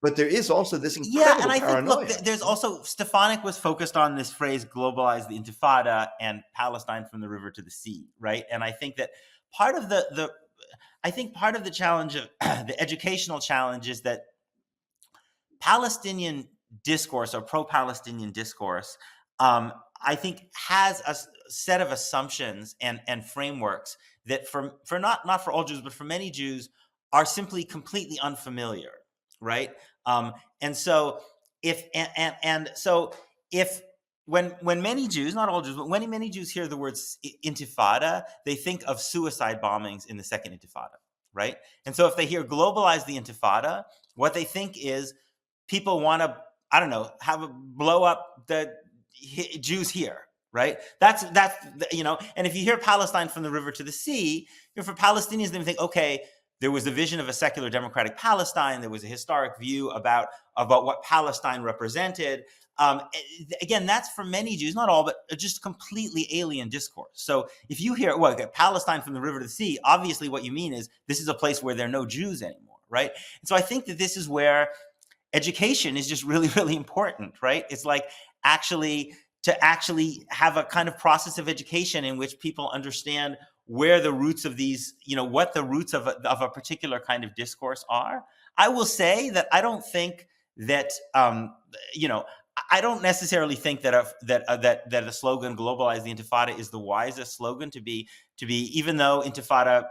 but there is also this incredible paranoia. Think, look, there's also, Stefanik was focused on this phrase, globalize the Intifada and Palestine from the river to the sea, right? And I think that part of part of the challenge of the educational challenge is that Palestinian discourse or pro-Palestinian discourse, I think has a set of assumptions and frameworks that for not for all Jews, but for many Jews are simply completely unfamiliar, right? And so if when many Jews, not all Jews, but when many Jews hear the words intifada, they think of suicide bombings in the second intifada, right? And so if they hear globalize the intifada, what they think is people want to, I don't know, blow up the Jews here, right? That's and if you hear Palestine from the river to the sea, for Palestinians, they think, okay, there was a vision of a secular democratic Palestine. There was a historic view about what Palestine represented. Again, that's for many Jews, not all, but just completely alien discourse. So if you hear, Palestine from the river to the sea, obviously what you mean is this is a place where there are no Jews anymore, right? And so I think that this is where education is just really, really important, right? It's like to have a kind of process of education in which people understand where the roots of these, what the roots of a particular kind of discourse are. I will say that I don't think that, I don't necessarily think that the slogan "globalize the Intifada" is the wisest slogan to be. Even though Intifada,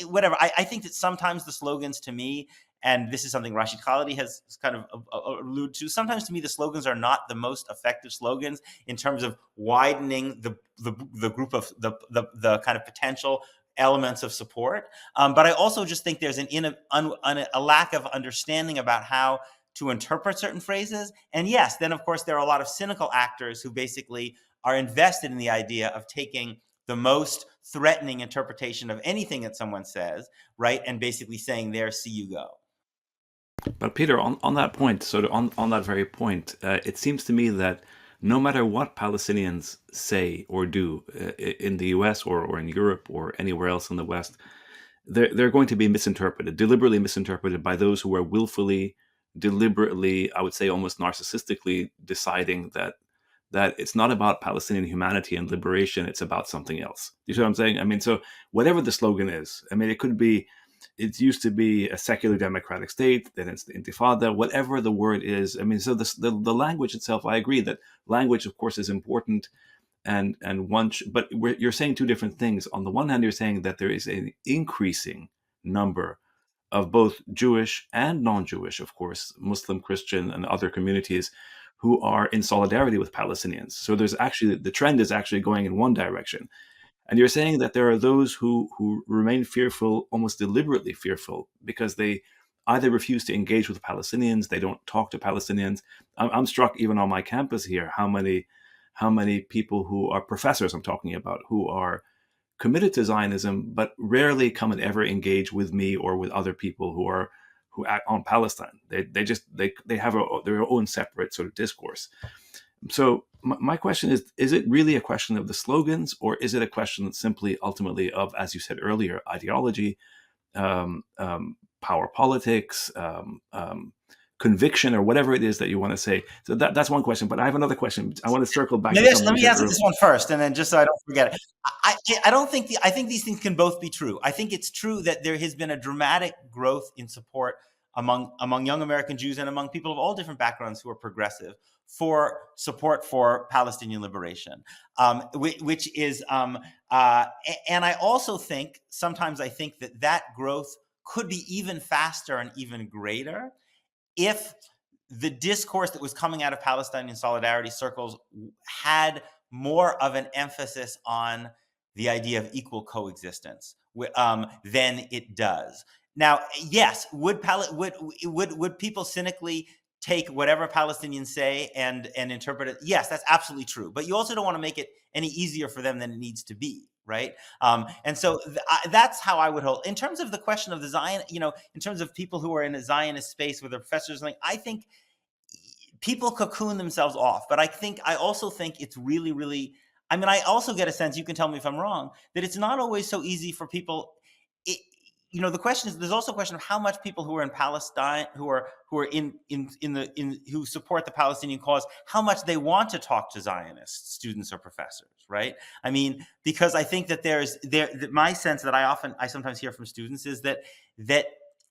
whatever. I think that sometimes the slogans, to me, and this is something Rashid Khalidi has kind of alluded to, sometimes to me the slogans are not the most effective slogans in terms of widening the group of the kind of potential elements of support. But I also just think there's a lack of understanding about how to interpret certain phrases. And yes, then of course there are a lot of cynical actors who basically are invested in the idea of taking the most threatening interpretation of anything that someone says, right, and basically saying, there, see you go. But Peter, on that point, on that very point, it seems to me that no matter what Palestinians say or do in the US or in Europe or anywhere else in the West, they're going to be misinterpreted, deliberately misinterpreted by those who are willfully, deliberately, I would say almost narcissistically deciding that it's not about Palestinian humanity and liberation, it's about something else. You see what I'm saying? I mean, so whatever the slogan is, I mean, it used to be a secular democratic state, then it's the Intifada, whatever the word is. I mean, so the language itself, I agree that language, of course, is important. but you're saying two different things. On the one hand, you're saying that there is an increasing number of both Jewish and non-Jewish, of course, Muslim, Christian, and other communities who are in solidarity with Palestinians. So there's actually, the trend is actually going in one direction. And you're saying that there are those who remain fearful, almost deliberately fearful, because they either refuse to engage with Palestinians, they don't talk to Palestinians. I'm struck even on my campus here how many people who are professors, I'm talking about, who are committed to Zionism, but rarely come and ever engage with me or with other people who act on Palestine. They have their own separate sort of discourse. So my question is it really a question of the slogans, or is it a question simply ultimately of, as you said earlier, ideology, power politics, conviction, or whatever it is that you want to say? So that's one question. But I have another question. I want to circle back. Maybe let me answer this one first, and then just so I don't forget it. I don't think I think these things can both be true. I think it's true that there has been a dramatic growth in support among young American Jews and among people of all different backgrounds who are progressive for support for Palestinian liberation, which is, and I also think sometimes I think that growth could be even faster and even greater if the discourse that was coming out of Palestinian solidarity circles had more of an emphasis on the idea of equal coexistence than it does. Now, yes, would people cynically take whatever Palestinians say and interpret it? Yes, that's absolutely true. But you also don't want to make it any easier for them than it needs to be, right? And so that's how I would hold. In terms of the question of the Zion, in terms of people who are in a Zionist space with their professors or something, I think people cocoon themselves off. But I also think it's really, really, I also get a sense, you can tell me if I'm wrong, that it's not always so easy for people. The question is, there's also a question of how much people who are in Palestine, who support the Palestinian cause, how much they want to talk to Zionist students or professors, right? Because I think that my sense that I sometimes hear from students is that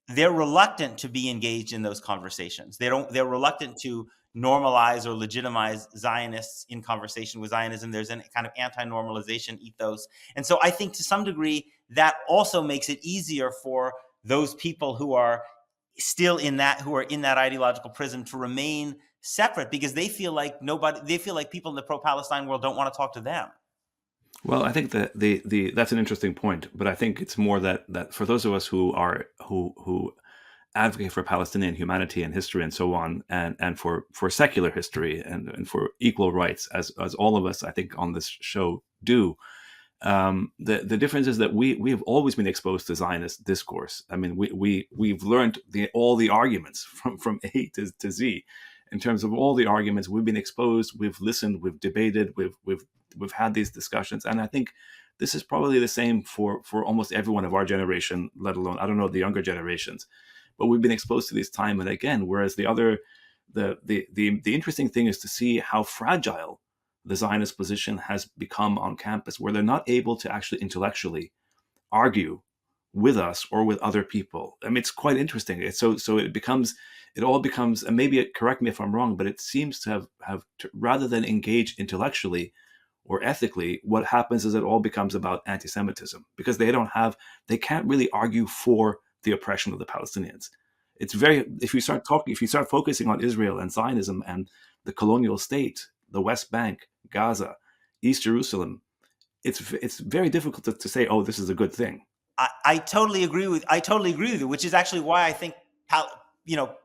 they're reluctant to be engaged in those conversations. They're reluctant to normalize or legitimize Zionists in conversation with Zionism. There's a kind of anti-normalization ethos. And so I think to some degree that also makes it easier for those people who are still in that ideological prison to remain separate, because they feel like people in the pro-Palestine world don't want to talk to them. Well, I think that that's an interesting point, but I think it's more that for those of us who advocate for Palestinian humanity and history and so on, and for secular history and for equal rights, as all of us, I think, on this show do. The difference is that we have always been exposed to Zionist discourse. We've learned all the arguments from A to Z. In terms of all the arguments, we've been exposed, we've listened, we've debated, we've had these discussions, and I think this is probably the same for almost everyone of our generation, let alone, I don't know, the younger generations. But we've been exposed to this time and again. Whereas the interesting thing is to see how fragile the Zionist position has become on campus, where they're not able to actually intellectually argue with us or with other people. It's quite interesting. It all becomes, and maybe correct me if I'm wrong, but it seems to have rather than engage intellectually or ethically, what happens is it all becomes about anti-Semitism, because they can't really argue for the oppression of the Palestinians. If you start focusing on Israel and Zionism and the colonial state, the West Bank, Gaza, East Jerusalem, it's very difficult to say, oh, this is a good thing. I totally agree with you, which is actually why I think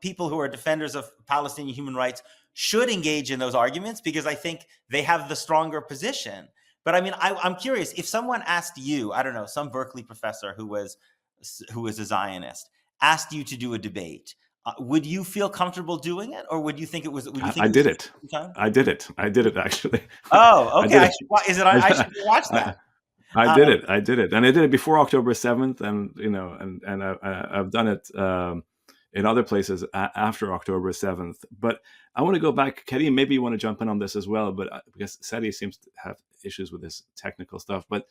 people who are defenders of Palestinian human rights should engage in those arguments, because I think they have the stronger position. But I'm curious, if someone asked you, I don't know, some Berkeley professor who was a Zionist asked you to do a debate, would you feel comfortable doing it, or would you think it was? I did it. I did it actually. Oh, okay. I should watch that. I did it, and I did it before October 7th, and I've done it in other places after October 7th. But I want to go back, Karim. Maybe you want to jump in on this as well, but because Sadi seems to have issues with this technical stuff. But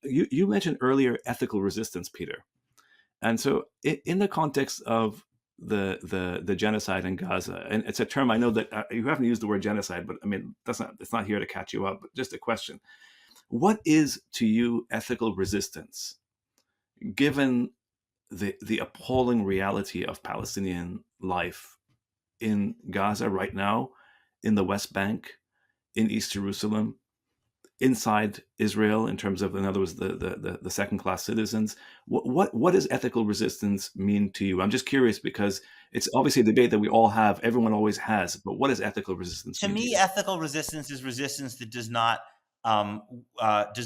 you mentioned earlier ethical resistance, Peter, and so in the context of the genocide in Gaza, and it's a term I know that you haven't used the word genocide, but I mean it's not here to catch you up. But just a question: what is to you ethical resistance, given the appalling reality of Palestinian life in Gaza right now, in the West Bank, in East Jerusalem, inside Israel, in terms of, in other words, the second class citizens? What does ethical resistance mean to you? I'm just curious, because it's obviously a debate that we all have, everyone always has, but what does ethical resistance To mean to me, you? ethical resistance is resistance that does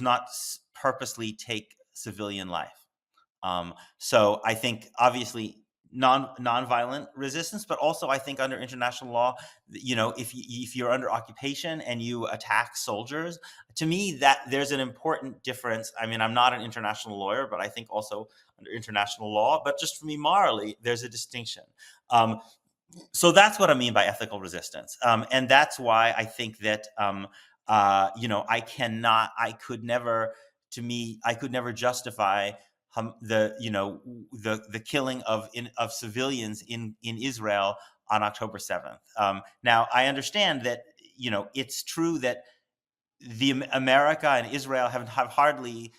not purposely take civilian life. So I think obviously nonviolent resistance, but also I think under international law, if you're under occupation and you attack soldiers, to me that there's an important difference. I mean, I'm not an international lawyer, but I think also under international law, but just for me morally, there's a distinction. So that's what I mean by ethical resistance, and that's why I think that I could never justify the killing of civilians in Israel on October 7th. Now I understand that it's true that America and Israel have hardly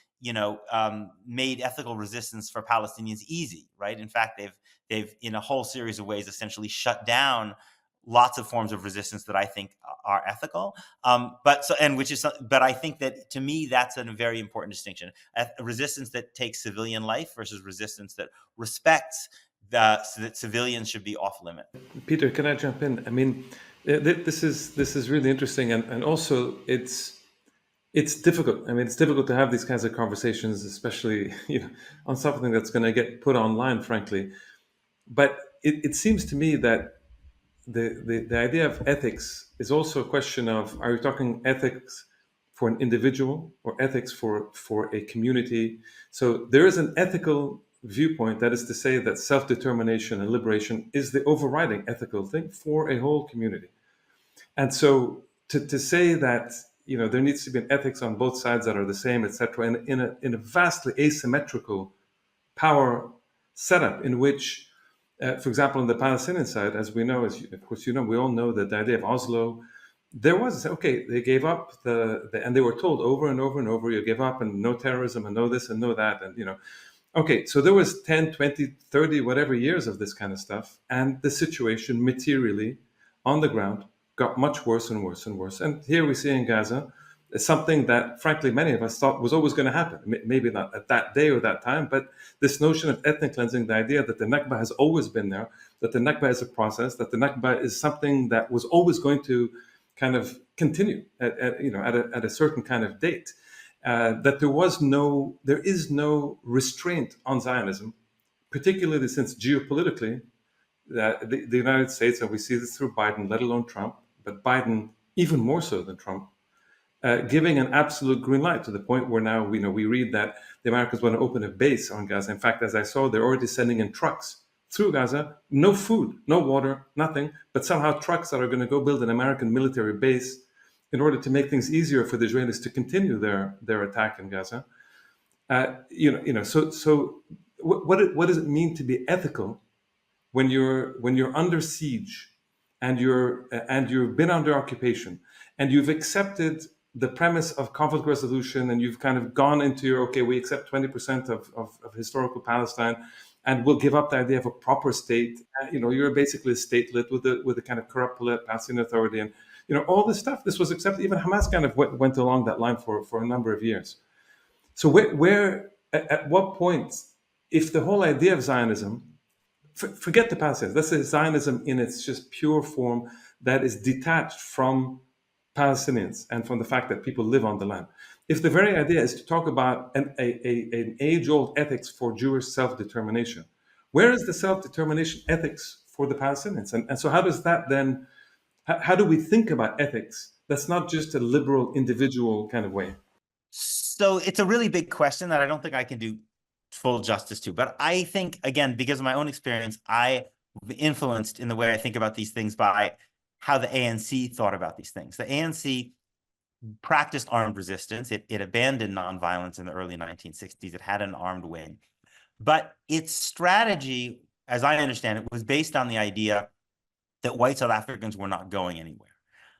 made ethical resistance for Palestinians easy, right? In fact, they've in a whole series of ways essentially shut down lots of forms of resistance that I think are ethical. But I think that to me that's a very important distinction: a resistance that takes civilian life versus resistance that respects so that civilians should be off limit. Peter, can I jump in? I mean, this is really interesting, and also it's difficult. I mean, it's difficult to have these kinds of conversations, especially on something that's going to get put online, frankly. But it seems to me that the idea of ethics is also a question of, are you talking ethics for an individual or ethics for a community? So there is an ethical viewpoint, that is to say that self-determination and liberation is the overriding ethical thing for a whole community. And so to say that there needs to be an ethics on both sides that are the same, etc., in a vastly asymmetrical power setup in which, for example, on the Palestinian side, as we know, of course we all know that the idea of Oslo, there was, okay, they gave up and they were told over and over and over, you give up and no terrorism and no this and no that, and okay, so there was 10, 20, 30, whatever years of this kind of stuff, and the situation materially on the ground got much worse and worse and worse. And here we see in Gaza something that, frankly, many of us thought was always going to happen. Maybe not at that day or that time, but this notion of ethnic cleansing, the idea that the Nakba has always been there, that the Nakba is a process, that the Nakba is something that was always going to kind of continue at a certain kind of date. That there is no restraint on Zionism, particularly since geopolitically, that the United States, and we see this through Biden, let alone Trump, but Biden even more so than Trump, giving an absolute green light to the point where now we read that the Americans want to open a base on Gaza. In fact, as I saw, they're already sending in trucks through Gaza, no food, no water, nothing, but somehow trucks that are going to go build an American military base in order to make things easier for the Israelis to continue their attack in Gaza. So what does it mean to be ethical when you're under siege and you've been under occupation and you've accepted the premise of conflict resolution, and you've kind of gone into we accept 20% of historical Palestine, and we'll give up the idea of a proper state. You're basically a statelet with a kind of corrupt Palestinian Authority, and all this stuff. This was accepted. Even Hamas kind of went along that line for a number of years. So at what point, if the whole idea of Zionism, forget the Palestinians, let's say Zionism in its just pure form that is detached from Palestinians and from the fact that people live on the land. If the very idea is to talk about an age-old ethics for Jewish self-determination, where is the self-determination ethics for the Palestinians? And so how does that then, how do we think about ethics that's not just a liberal individual kind of way? So it's a really big question that I don't think I can do full justice to. But I think, again, because of my own experience, I influenced in the way I think about these things by how the ANC thought about these things. The ANC practiced armed resistance. It abandoned nonviolence in the early 1960s. It had an armed wing. But its strategy as I understand it, was based on the idea that white South Africans were not going anywhere.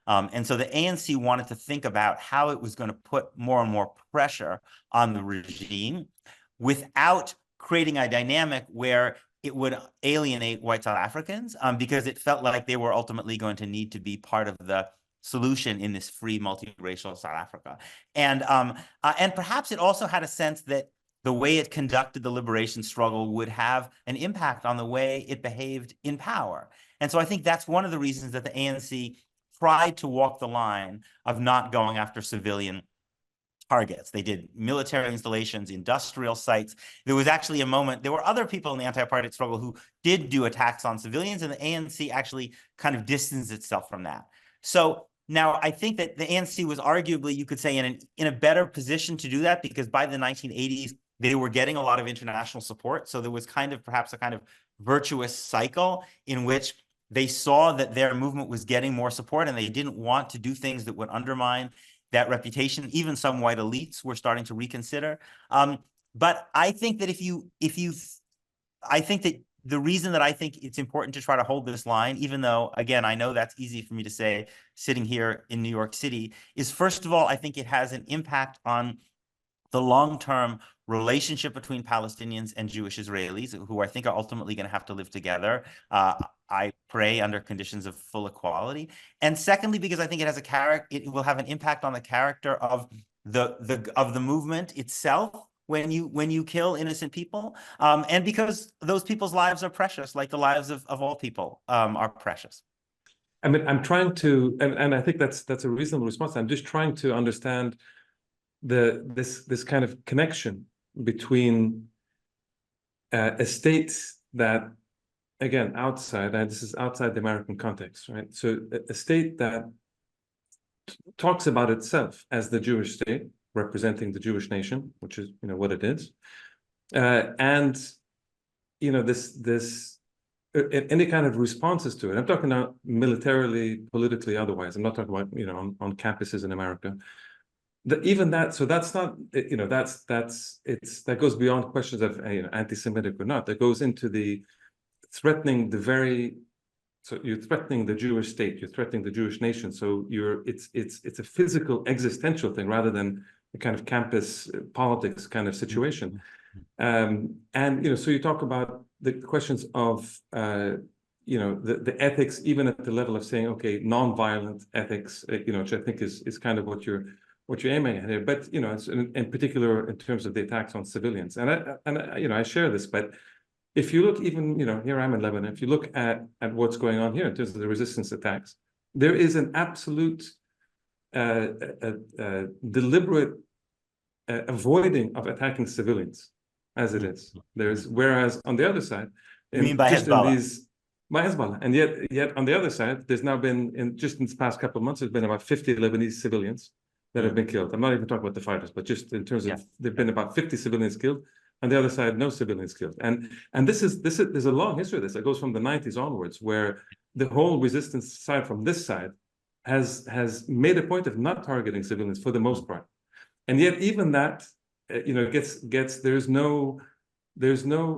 And so the ANC wanted to think about how it was going to put more and more pressure on the regime without creating a dynamic where it would alienate white South Africans, because it felt like they were ultimately going to need to be part of the solution in this free multiracial South Africa. And perhaps it also had a sense that the way it conducted the liberation struggle would have an impact on the way it behaved in power. And so I think that's one of the reasons that the ANC tried to walk the line of not going after civilian targets. They did military installations, industrial sites. There was actually a moment, there were other people in the anti-apartheid struggle who did do attacks on civilians, and the ANC actually kind of distanced itself from that. So now I think that the ANC was arguably, you could say, in a better position to do that, because by the 1980s, they were getting a lot of international support. So there was kind of perhaps a kind of virtuous cycle in which they saw that their movement was getting more support, and they didn't want to do things that would undermine that reputation. Even some white elites were starting to reconsider. But I think that I think that the reason that I think it's important to try to hold this line, even though, again, I know that's easy for me to say sitting here in New York City, is first of all, I think it has an impact on the long-term relationship between Palestinians and Jewish Israelis, who I think are ultimately going to have to live together. I pray under conditions of full equality. And secondly, because I think it has it will have an impact on the character of the movement itself when you kill innocent people, and because those people's lives are precious, like the lives of all people are precious. I mean, I'm trying to, and I think that's a reasonable response. I'm just trying to understand this kind of connection between a state that, again, outside, and this is outside the American context, right? So a state that talks about itself as the Jewish state, representing the Jewish nation, which is, what it is, and any kind of responses to it. I'm talking about militarily, politically, otherwise. I'm not talking about on campuses in America. Even that, so that's not, that goes beyond questions of anti-Semitic or not. That goes into the threatening so you're threatening the Jewish state, you're threatening the Jewish nation. So it's a physical, existential thing rather than a kind of campus politics kind of situation. And so you talk about the questions of the ethics, even at the level of saying, okay, non-violent ethics, which I think is kind of what you're aiming at here. But in particular in terms of the attacks on civilians, and I share this. But if you look, even here I'm in Lebanon, if you look at what's going on here in terms of the resistance attacks, there is an absolute deliberate avoiding of attacking civilians as it is. Whereas on the other side, You mean by Hezbollah? By Hezbollah, and yet on the other side, there's now been just in this past couple of months, there's been about 50 Lebanese civilians that have been killed. I'm not even talking about the fighters, but just in terms of there've been about 50 civilians killed. On the other side, no civilians killed. And there's a long history of this that goes from the 90s onwards, where the whole resistance side from this side has made a point of not targeting civilians for the most part. And yet even that, there's no,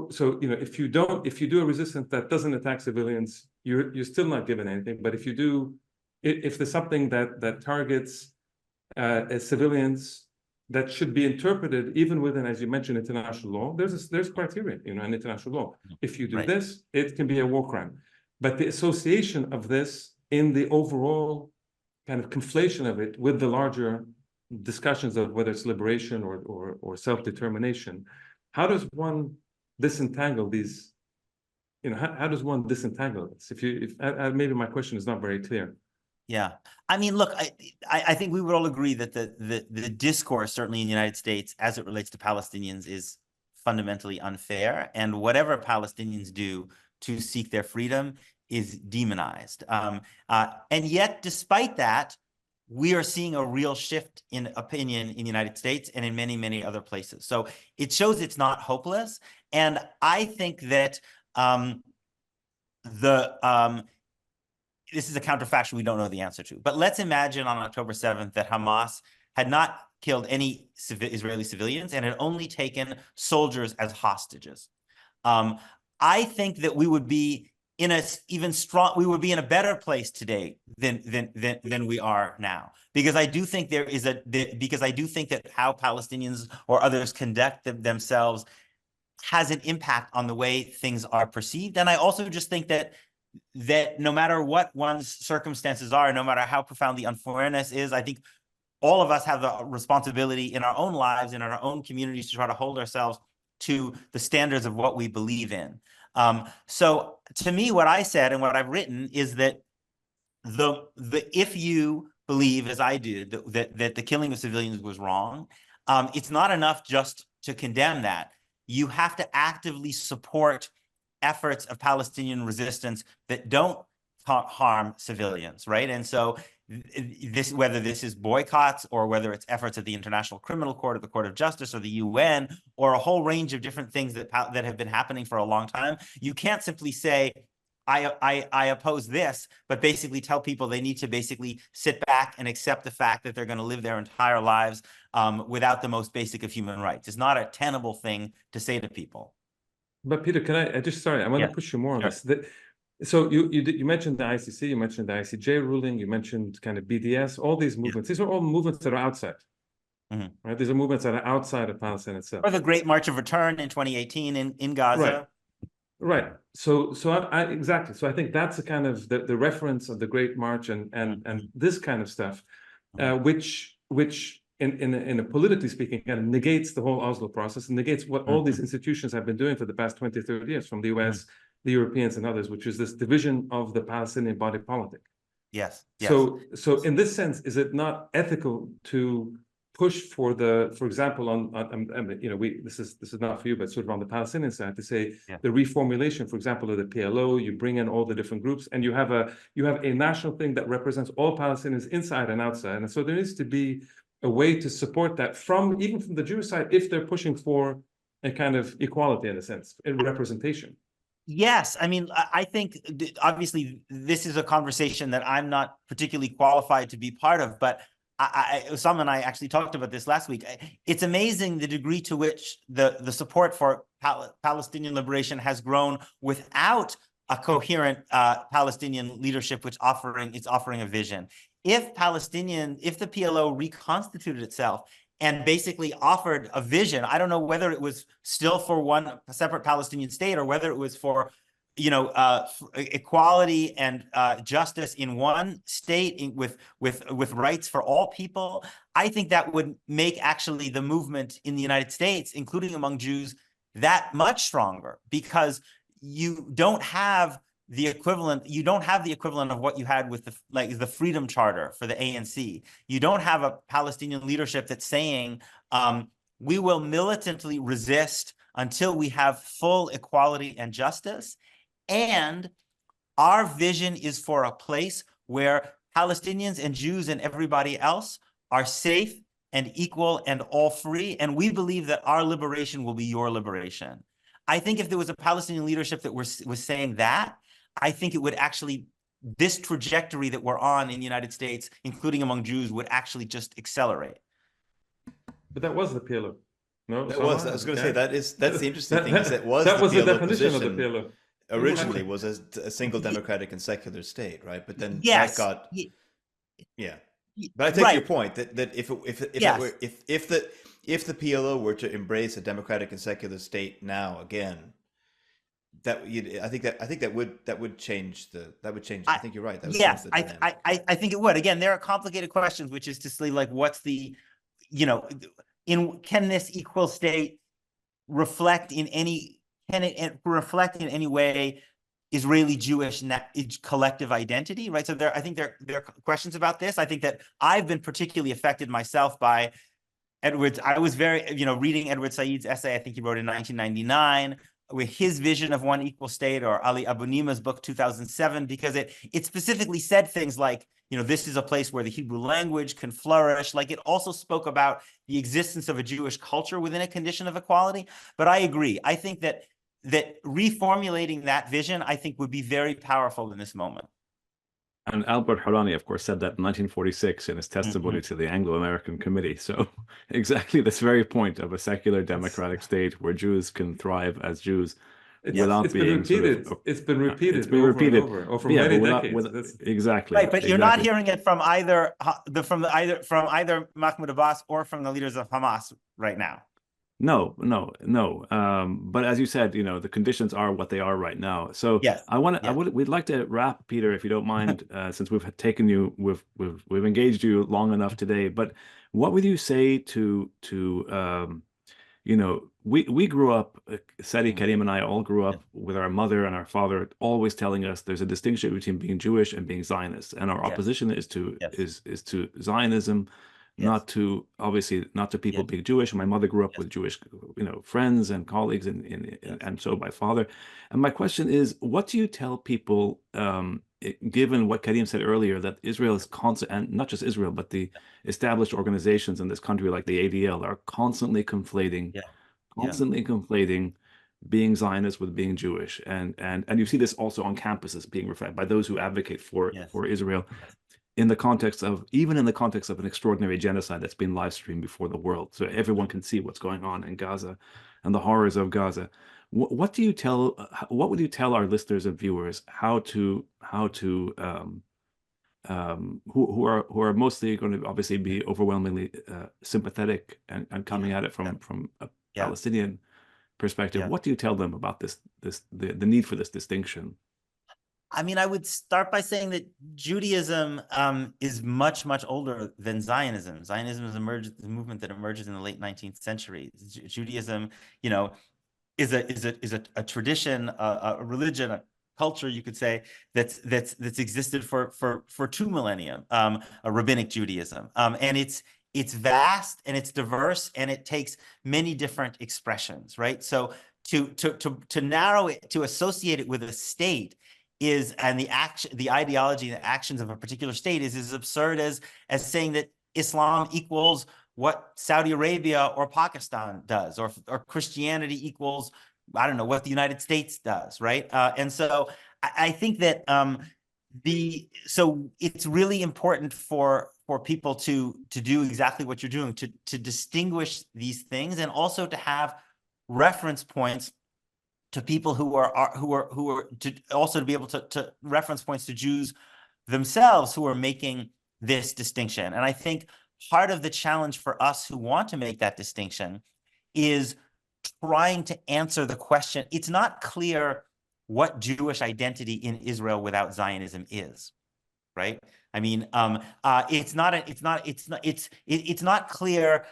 so if you do a resistance that doesn't attack civilians, you're still not given anything. But if there's something that targets civilians, that should be interpreted even within, as you mentioned, international law. There's criteria, in international law. If you do this, it can be a war crime. But the association of this in the overall kind of conflation of it with the larger discussions of whether it's liberation or self-determination, how does one disentangle these? How does one disentangle this? If maybe my question is not very clear. Yeah, I mean, look, I think we would all agree that the discourse, certainly in the United States, as it relates to Palestinians, is fundamentally unfair, and whatever Palestinians do to seek their freedom is demonized. And yet, despite that, we are seeing a real shift in opinion in the United States and in many, many other places. So it shows it's not hopeless, and I think that this is a counterfactual we don't know the answer to. But let's imagine on October 7th that Hamas had not killed any Israeli civilians and had only taken soldiers as hostages. I think that we would be in a even strong, we would be in a better place today than we are now, because I do think there is because I do think that how Palestinians or others conduct themselves has an impact on the way things are perceived. And I also just think that no matter what one's circumstances are, no matter how profound the unfairness is, I think all of us have the responsibility in our own lives, in our own communities, to try to hold ourselves to the standards of what we believe in. So to me, what I said and what I've written is that if you believe, as I do, that the killing of civilians was wrong, it's not enough just to condemn that. You have to actively support efforts of Palestinian resistance that don't harm civilians, right? And so whether this is boycotts or whether it's efforts at the International Criminal Court or the Court of Justice or the UN or a whole range of different things that have been happening for a long time, you can't simply say, I oppose this, but basically tell people they need to basically sit back and accept the fact that they're going to live their entire lives without the most basic of human rights. It's not a tenable thing to say to people. But Peter, can I just, sorry, I want to push you more on this. So you mentioned the ICC, you mentioned the ICJ ruling, you mentioned kind of BDS, all these movements. These are all movements that are outside, right? These are movements that are outside of Palestine itself. Or the Great March of Return in 2018 in Gaza. Right. So exactly. So I think that's a kind of the reference of the Great March and this kind of stuff, which in a politically speaking kind of negates the whole Oslo process and negates what all these institutions have been doing for the past 20, 30 years, from the US, the Europeans and others, which is this division of the Palestinian body politic. Yes. So in this sense, is it not ethical to push for example, this is not for you, but sort of on the Palestinian side, to say the reformulation, for example, of the PLO, you bring in all the different groups, and you have a national thing that represents all Palestinians inside and outside, and so there needs to be a way to support that even from the Jewish side, if they're pushing for a kind of equality in a sense, in representation. Yes, I mean, I think obviously this is a conversation that I'm not particularly qualified to be part of, but Osama and I actually talked about this last week. It's amazing the degree to which the support for Palestinian liberation has grown without a coherent Palestinian leadership, which is offering a vision. If the PLO reconstituted itself and basically offered a vision, I don't know whether it was still for one separate Palestinian state or whether it was for equality and justice in one state with rights for all people, I think that would make actually the movement in the United States, including among Jews, that much stronger, because you don't have the equivalent of what you had with the Freedom Charter for the ANC. You don't have a Palestinian leadership that's saying we will militantly resist until we have full equality and justice. And our vision is for a place where Palestinians and Jews and everybody else are safe and equal and all free. And we believe that our liberation will be your liberation. I think if there was a Palestinian leadership that was saying that, I think it would actually, this trajectory that we're on in the United States, including among Jews, would actually just accelerate. But that was the PLO. No, I was going to say that's the interesting thing, is that was the definition of the PLO. Originally was a single democratic and secular state, right? But then that got But I take your point that if the PLO were to embrace a democratic and secular state now again, I think that would change. I think you're right. That would change the dynamic. I think it would. Again, there are complicated questions, which is to say, like, what's the, can this equal state reflect in any way Israeli Jewish collective identity, right? So I think there are questions about this. I think that I've been particularly affected myself by Edwards. I was reading Edward Said's essay, I think he wrote in 1999, with his vision of one equal state, or Ali Abunima's book 2007, because it specifically said things like, this is a place where the Hebrew language can flourish. Like, it also spoke about the existence of a Jewish culture within a condition of equality. But I agree. I think that reformulating that vision, I think, would be very powerful in this moment. And Albert Harani, of course, said that in 1946 in his testimony to the Anglo-American Committee. So exactly this very point of a secular democratic state where Jews can thrive as Jews without being sort of It's been repeated. it's been over repeated and over yeah, many but decades. exactly Right, but you're not exactly. hearing it from either Mahmoud Abbas or from the leaders of Hamas right now. No. But as you said, the conditions are what they are right now. So Yes. we'd like to wrap, Peter, if you don't mind, since we've taken you, we've engaged you long enough today. But what would you say to we grew up, Sadi, Karim, and I all grew up with our mother and our father always telling us there's a distinction between being Jewish and being Zionist, and our opposition is to Zionism, not to people being Jewish. My mother grew up with Jewish, friends and colleagues, and so my father. And my question is, what do you tell people, given what Karim said earlier, that Israel is constant, and not just Israel, but the established organizations in this country like the ADL are constantly conflating being Zionist with being Jewish, and you see this also on campuses being reflected by those who advocate for Israel, in the context of an extraordinary genocide that's been live streamed before the world, so everyone can see what's going on in Gaza and the horrors of Gaza. What would you tell our listeners and viewers who are mostly going to obviously be overwhelmingly sympathetic and coming at it from a Palestinian perspective? What do you tell them about the need for this distinction? I mean, I would start by saying that Judaism is much, much older than Zionism. Zionism is a movement that emerges in the late 19th century. Judaism, is a tradition, a religion, a culture, you could say, that's existed for 2 millennia, a rabbinic Judaism, and it's vast and it's diverse and it takes many different expressions, right? So to narrow it, to associate it with a state and the ideology and the actions of a particular state is as absurd as saying that Islam equals what Saudi Arabia or Pakistan does, or Christianity equals, I don't know, what the United States does, right? And so I think that so it's really important for people to do exactly what you're doing, to distinguish these things, and also to have reference points to people who are to also to be able to reference points to Jews themselves who are making this distinction. And I think part of the challenge for us who want to make that distinction is trying to answer the question. It's not clear what Jewish identity in Israel without Zionism is, right? I mean, it's not clear.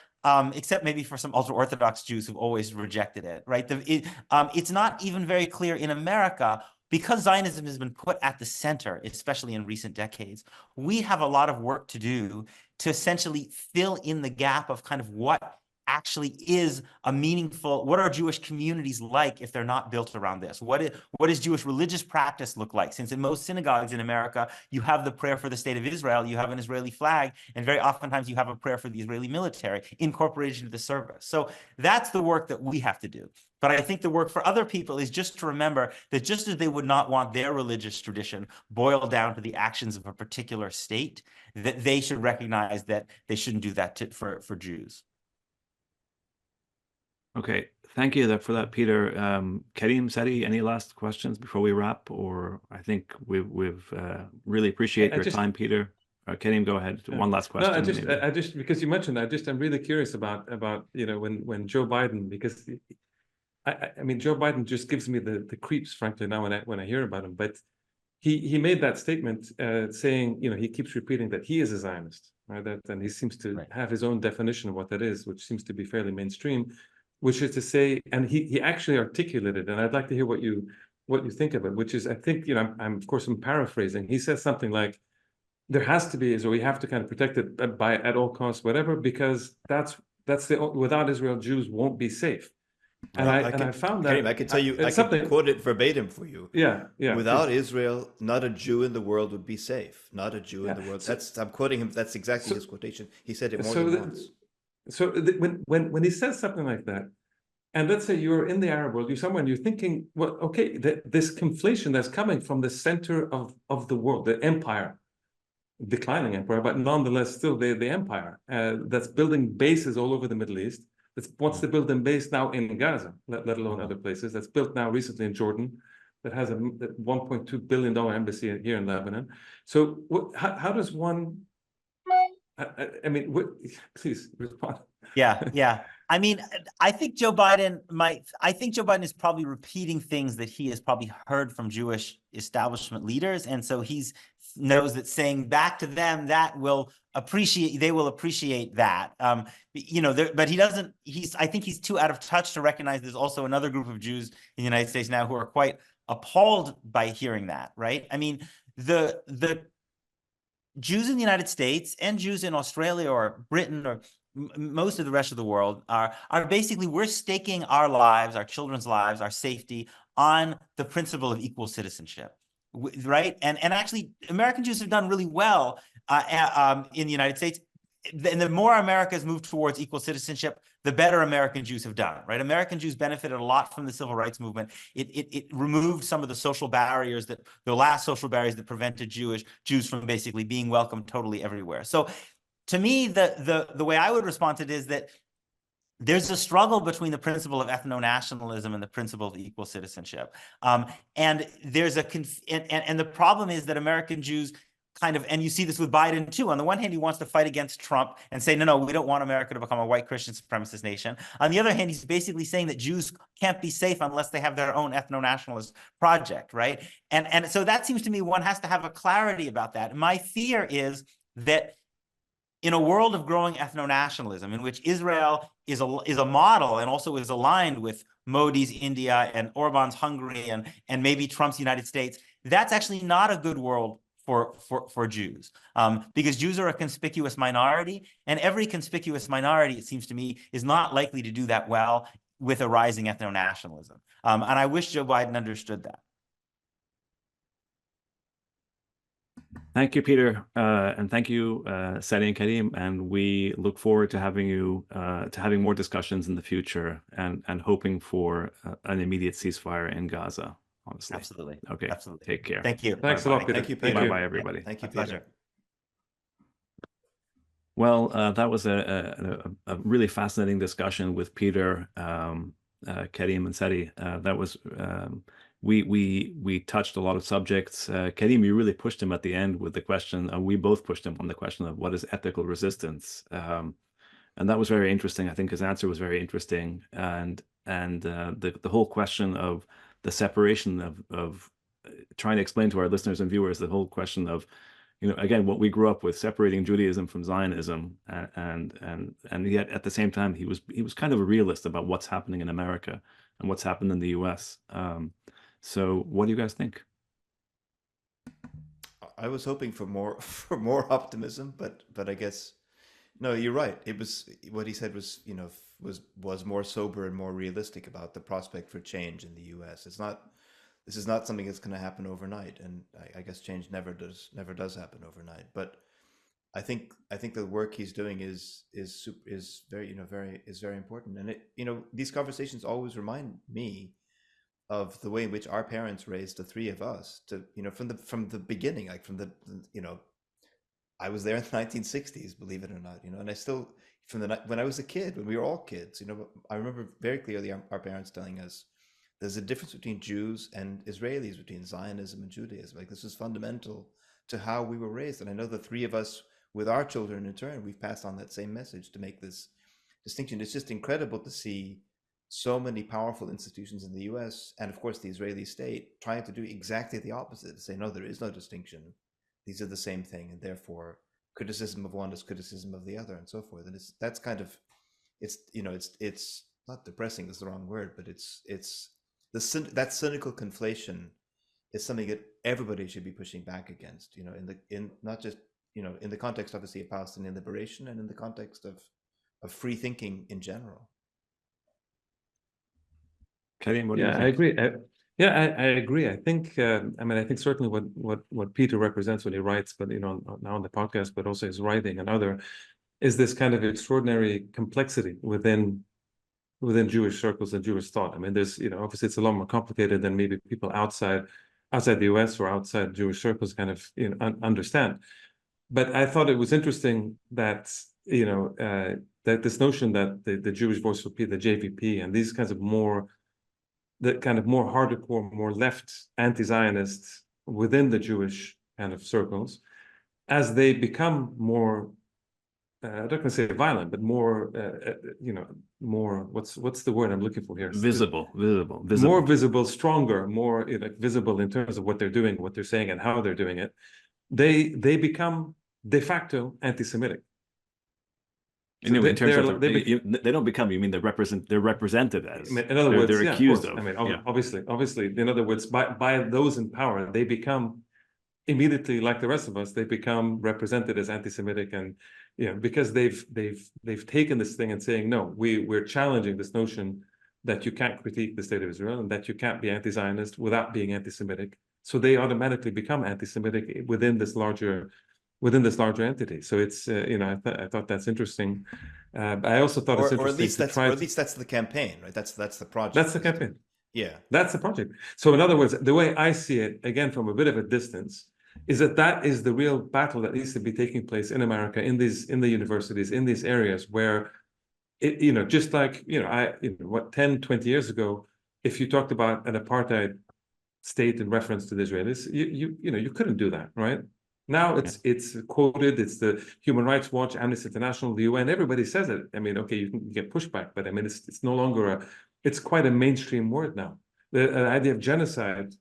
Except maybe for some ultra-Orthodox Jews who've always rejected it, right? It's not even very clear in America, because Zionism has been put at the center, especially in recent decades. We have a lot of work to do to essentially fill in the gap of kind of what actually is a meaningful, what are Jewish communities like if they're not built around this? What does Jewish religious practice look like? Since in most synagogues in America, you have the prayer for the state of Israel, you have an Israeli flag, and very oftentimes you have a prayer for the Israeli military incorporated into the service. So that's the work that we have to do. But I think the work for other people is just to remember that just as they would not want their religious tradition boiled down to the actions of a particular state, that they should recognize that they shouldn't do that for Jews. Okay, thank you for that, Peter. Karim, Sadi, any last questions before we wrap? Or I think we've really appreciate your time, Peter. Karim, go ahead. One last question. No, I just because you mentioned that, I'm really curious about when Joe Biden, because I mean Joe Biden just gives me the creeps, frankly, now when I hear about him. But he made that statement saying, he keeps repeating that he is a Zionist, right? And he seems to have his own definition of what that is, which seems to be fairly mainstream. Which is to say, and he actually articulated, and I'd like to hear what you think of it, which is, I think, I'm paraphrasing. He says something like, there has to be, so we have to kind of protect it at all costs, whatever, because that's without Israel, Jews won't be safe. And I found that, Karim, I can tell you, I can quote it verbatim for you. Yeah. Without Israel, not a Jew in the world would be safe. Not a Jew in the world. I'm quoting him. That's exactly his quotation. He said it more than once. So when he says something like that, and let's say you're in the Arab world, you're somewhere, and you're thinking, well, okay, this conflation that's coming from the center of the world, the empire, declining empire, but nonetheless still the empire that's building bases all over the Middle East, wants to build a base now in Gaza, let alone other places. That's built now recently in Jordan, that has a $1.2 billion embassy here in Lebanon. So how does one, I mean, please respond. Yeah. I mean, I think Joe Biden is probably repeating things that he has probably heard from Jewish establishment leaders. And so knows that saying back to them that they will appreciate that. But he doesn't, I think he's too out of touch to recognize there's also another group of Jews in the United States now who are quite appalled by hearing that, right? I mean, the Jews in the United States and Jews in Australia or Britain or most of the rest of the world are basically, we're staking our lives, our children's lives, our safety on the principle of equal citizenship, right? And actually, American Jews have done really well in the United States. And the more America has moved towards equal citizenship, the better American Jews have done, right? American Jews benefited a lot from the civil rights movement. It removed some of the social barriers the last social barriers that prevented Jews from basically being welcomed totally everywhere. So to me, the way I would respond to it is that there's a struggle between the principle of ethno-nationalism and the principle of equal citizenship. And there's and the problem is that American Jews and you see this with Biden too. On the one hand, he wants to fight against Trump and say, no, we don't want America to become a white Christian supremacist nation. On the other hand, he's basically saying that Jews can't be safe unless they have their own ethno-nationalist project, right? And so that seems to me one has to have a clarity about that. My fear is that in a world of growing ethno-nationalism, in which Israel is a model and also is aligned with Modi's India and Orban's Hungary and maybe Trump's United States, that's actually not a good world for Jews, because Jews are a conspicuous minority, and every conspicuous minority, it seems to me, is not likely to do that well with a rising ethno-nationalism. And I wish Joe Biden understood that. Thank you, Peter, and thank you, Sadi and Karim. And we look forward to having more discussions in the future, and hoping for an immediate ceasefire in Gaza. Honestly, absolutely. Okay, absolutely. Take care. Thank you. Thanks a lot, Peter. Thank you, Peter. Bye-bye, everybody. Thank you, My Peter. pleasure. Well, that was a really fascinating discussion with Peter, Karim, and Sadi. That was we touched a lot of subjects. Karim, you really pushed him at the end with the question. We both pushed him on the question of what is ethical resistance, and that was very interesting. I think his answer was very interesting, and the whole question of the separation of trying to explain to our listeners and viewers the whole question of, again, what we grew up with, separating Judaism from Zionism, and yet at the same time he was kind of a realist about what's happening in America and what's happened in the U.S. So what do you guys think? I was hoping for more optimism, but I guess no, you're right. It was what he said was was more sober and more realistic about the prospect for change in the U.S. This is not something that's going to happen overnight, and I guess change never does happen overnight. But I think the work he's doing is very very important, and these conversations always remind me of the way in which our parents raised the three of us to from the beginning, like from the I was there in the 1960s, believe it or not, and I still when I was a kid, when we were all kids, I remember very clearly our parents telling us there's a difference between Jews and Israelis, between Zionism and Judaism. Like, this is fundamental to how we were raised. And I know the three of us, with our children in turn, we've passed on that same message to make this distinction. It's just incredible to see so many powerful institutions in the US, and of course the Israeli state, trying to do exactly the opposite, to say, no, there is no distinction. These are the same thing, and therefore criticism of one is criticism of the other, and so forth. And that's kind of, it's not depressing is the wrong word, but that cynical conflation is something that everybody should be pushing back against, in not just, in the context, obviously, of Palestinian liberation, and in the context of free thinking in general. Karim, what do you think? I agree. I agree. I think, I think certainly what Peter represents when he writes, but now on the podcast, but also his writing and other, is this kind of extraordinary complexity within Jewish circles and Jewish thought. I mean, there's, obviously it's a lot more complicated than maybe people outside the US or outside Jewish circles kind of understand. But I thought it was interesting that that this notion that the Jewish Voice for Peace, the JVP, and these kinds of more hardcore, more left anti-Zionists within the Jewish kind of circles, as they become more, I'm not going to say violent, but more, more, what's the word I'm looking for here? Visible. More visible, stronger, more visible in terms of what they're doing, what they're saying, and how they're doing it. They become de facto anti-Semitic. So in terms of they don't become. You mean they're represented as. In other words, they're accused of. I mean, obviously, in other words, by those in power, they become immediately, like the rest of us, they become represented as anti-Semitic, and because they've taken this thing and saying, no, we're challenging this notion that you can't critique the state of Israel and that you can't be anti-Zionist without being anti-Semitic. So they automatically become anti-Semitic within this larger entity. So it's I thought that's interesting. I also thought it's interesting or at least that's the campaign, right? That's the project. That's the campaign. Yeah, that's the project. So in other words, the way I see it, again from a bit of a distance, is that is the real battle that needs to be taking place in America, in the universities, in these areas where it, just like what 10, 20 years ago, if you talked about an apartheid state in reference to the Israelis, you couldn't do that, right? Now it's quoted. It's the Human Rights Watch, Amnesty International, the UN. Everybody says it. I mean, okay, you can get pushback, but I mean, it's no longer it's quite a mainstream word now. The idea of genocide,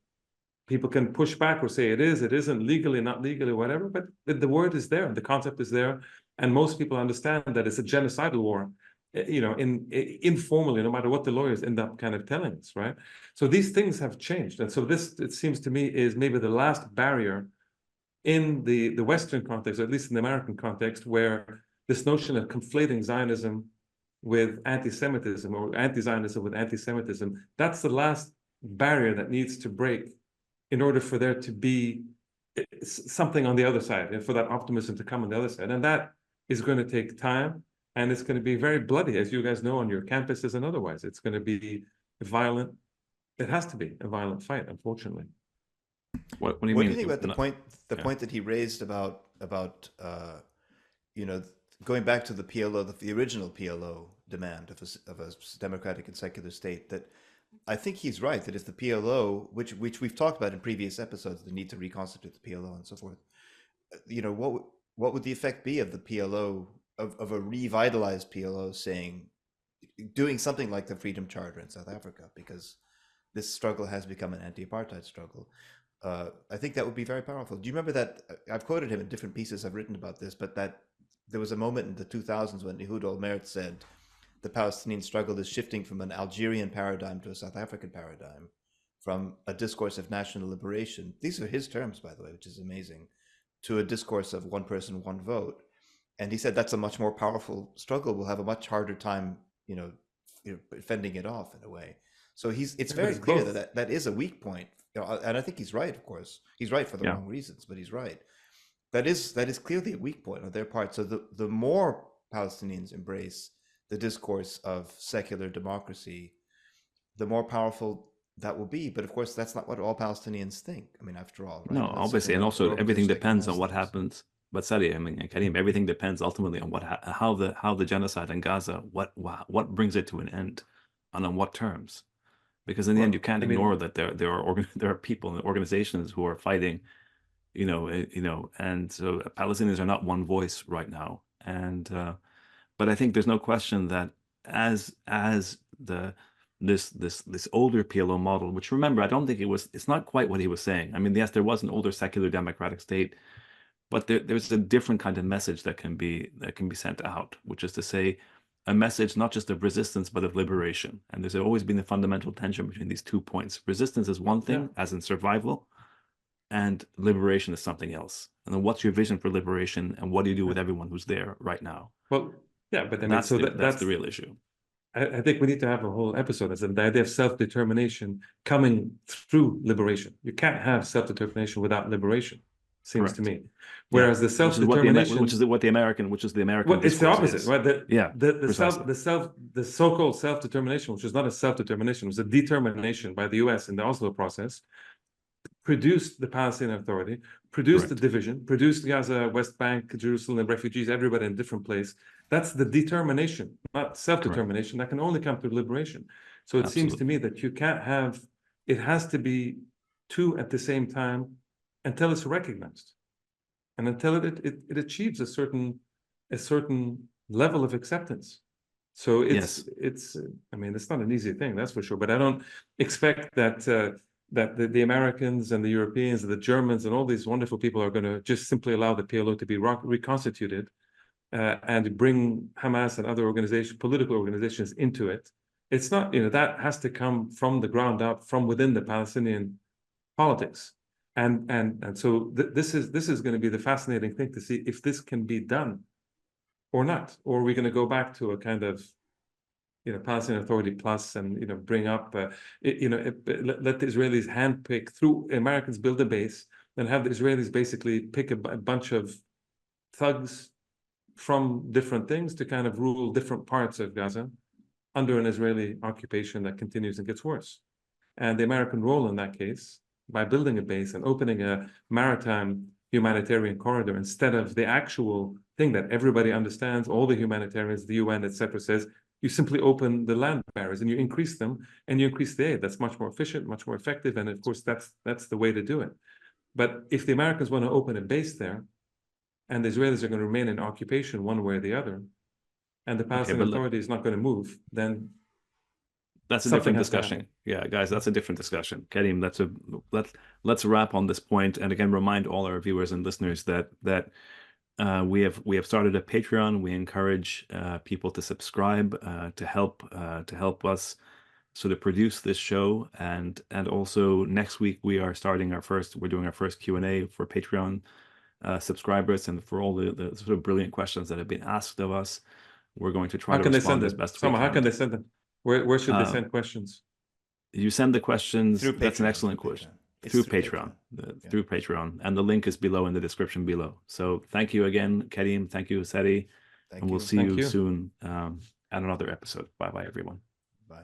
people can push back or say it is, it isn't, legally, not legally, whatever. But the word is there, the concept is there, and most people understand that it's a genocidal war. Informally, no matter what the lawyers end up kind of telling us, right? So these things have changed, and so this, it seems to me, is maybe the last barrier in the Western context, or at least in the American context, where this notion of conflating Zionism with anti-Semitism or anti-Zionism with anti-Semitism, that's the last barrier that needs to break in order for there to be something on the other side, and for that optimism to come on the other side. And that is going to take time, and it's going to be very bloody, as you guys know, on your campuses and otherwise. It's going to be violent. It has to be a violent fight, unfortunately. What do you mean? What do you think about the point that he raised about going back to the PLO, the original PLO demand of a democratic and secular state? That I think he's right, that it's the PLO, which we've talked about in previous episodes, the need to reconstitute the PLO and so forth. What would the effect be of the PLO, of a revitalized PLO doing something like the Freedom Charter in South Africa, because this struggle has become an anti-apartheid struggle? I think that would be very powerful. Do you remember that? I've quoted him in different pieces I've written about this, but that there was a moment in the 2000s when Ehud Olmert said the Palestinian struggle is shifting from an Algerian paradigm to a South African paradigm, from a discourse of national liberation, these are his terms, by the way, which is amazing, to a discourse of one person, one vote. And he said that's a much more powerful struggle. We'll have a much harder time, fending it off in a way. So it's very clear that is a weak point. And I think he's right, of course. He's right for the wrong reasons, but he's right. That is clearly a weak point on their part. So the more Palestinians embrace the discourse of secular democracy, the more powerful that will be. But of course, that's not what all Palestinians think. I mean, after all, right? No, obviously, and also everything depends on what happens. But Sadi, I mean, Karim, everything depends ultimately on how the genocide in Gaza, what brings it to an end, and on what terms. Because in the end, you can't ignore that there are people and organizations who are fighting, and so Palestinians are not one voice right now. And but I think there's no question that as this older PLO model, which, remember, I don't think it's not quite what he was saying. I mean, yes, there was an older secular democratic state, but there's a different kind of message that can be sent out, which is to say, a message not just of resistance, but of liberation. And there's always been a fundamental tension between these 2 points. Resistance is one thing, as in survival, and liberation is something else. And then what's your vision for liberation, and what do you do with everyone who's there right now? Well, yeah, but I mean, that's the real issue. I think we need to have a whole episode. That's the idea of self-determination coming through liberation. You can't have self-determination without liberation, seems to me. Whereas the self-determination, which is the American. Well, it's the opposite, right? The so-called self-determination, which is not a self-determination, it was a determination by the U.S. in the Oslo process, produced the Palestinian Authority, produced the Correct. division, produced Gaza, West Bank, Jerusalem, refugees, everybody in a different place. That's the determination, not self-determination. That can only come through liberation. So it seems to me that you can't have, it has to be two at the same time until it's recognized. And until it achieves a certain level of acceptance. So it's I mean, it's not an easy thing, that's for sure. But I don't expect that that the Americans and the Europeans and the Germans and all these wonderful people are going to just simply allow the PLO to be reconstituted and bring Hamas and other organizations, political organizations, into it. It's not, you know, that has to come from the ground up, from within the Palestinian politics. And so this is going to be the fascinating thing to see if this can be done or not, or are we going to go back to a kind of, you know, Palestinian Authority plus, and, you know, bring up, let the Israelis handpick, through Americans build a base, and have the Israelis basically pick a bunch of thugs from different things to kind of rule different parts of Gaza under an Israeli occupation that continues and gets worse. And the American role in that case, by building a base and opening a maritime humanitarian corridor instead of the actual thing that everybody understands, all the humanitarians, the UN, etc., says, you simply open the land barriers and you increase them, and you increase the aid. That's much more efficient, much more effective, and of course that's the way to do it. But if the Americans want to open a base there, and the Israelis are going to remain in occupation one way or the other, and the Palestinian Authority is not going to move, then that's a different discussion. Yeah, guys, that's a different discussion. Karim, let's wrap on this point, and again remind all our viewers and listeners that we have started a Patreon. We encourage people to subscribe to help us sort of produce this show, and also next week we're doing our first Q&A for Patreon subscribers, and for all the sort of brilliant questions that have been asked of us. We're going to try to respond as best we can. How can they send them? Where should they send questions? You send the questions. Through Patreon. That's an excellent question. Through Patreon. Through Patreon. And the link is below in the description below. So thank you again, Karim. Thank you, Sari. And we'll see you soon at another episode. Bye-bye, everyone. Bye.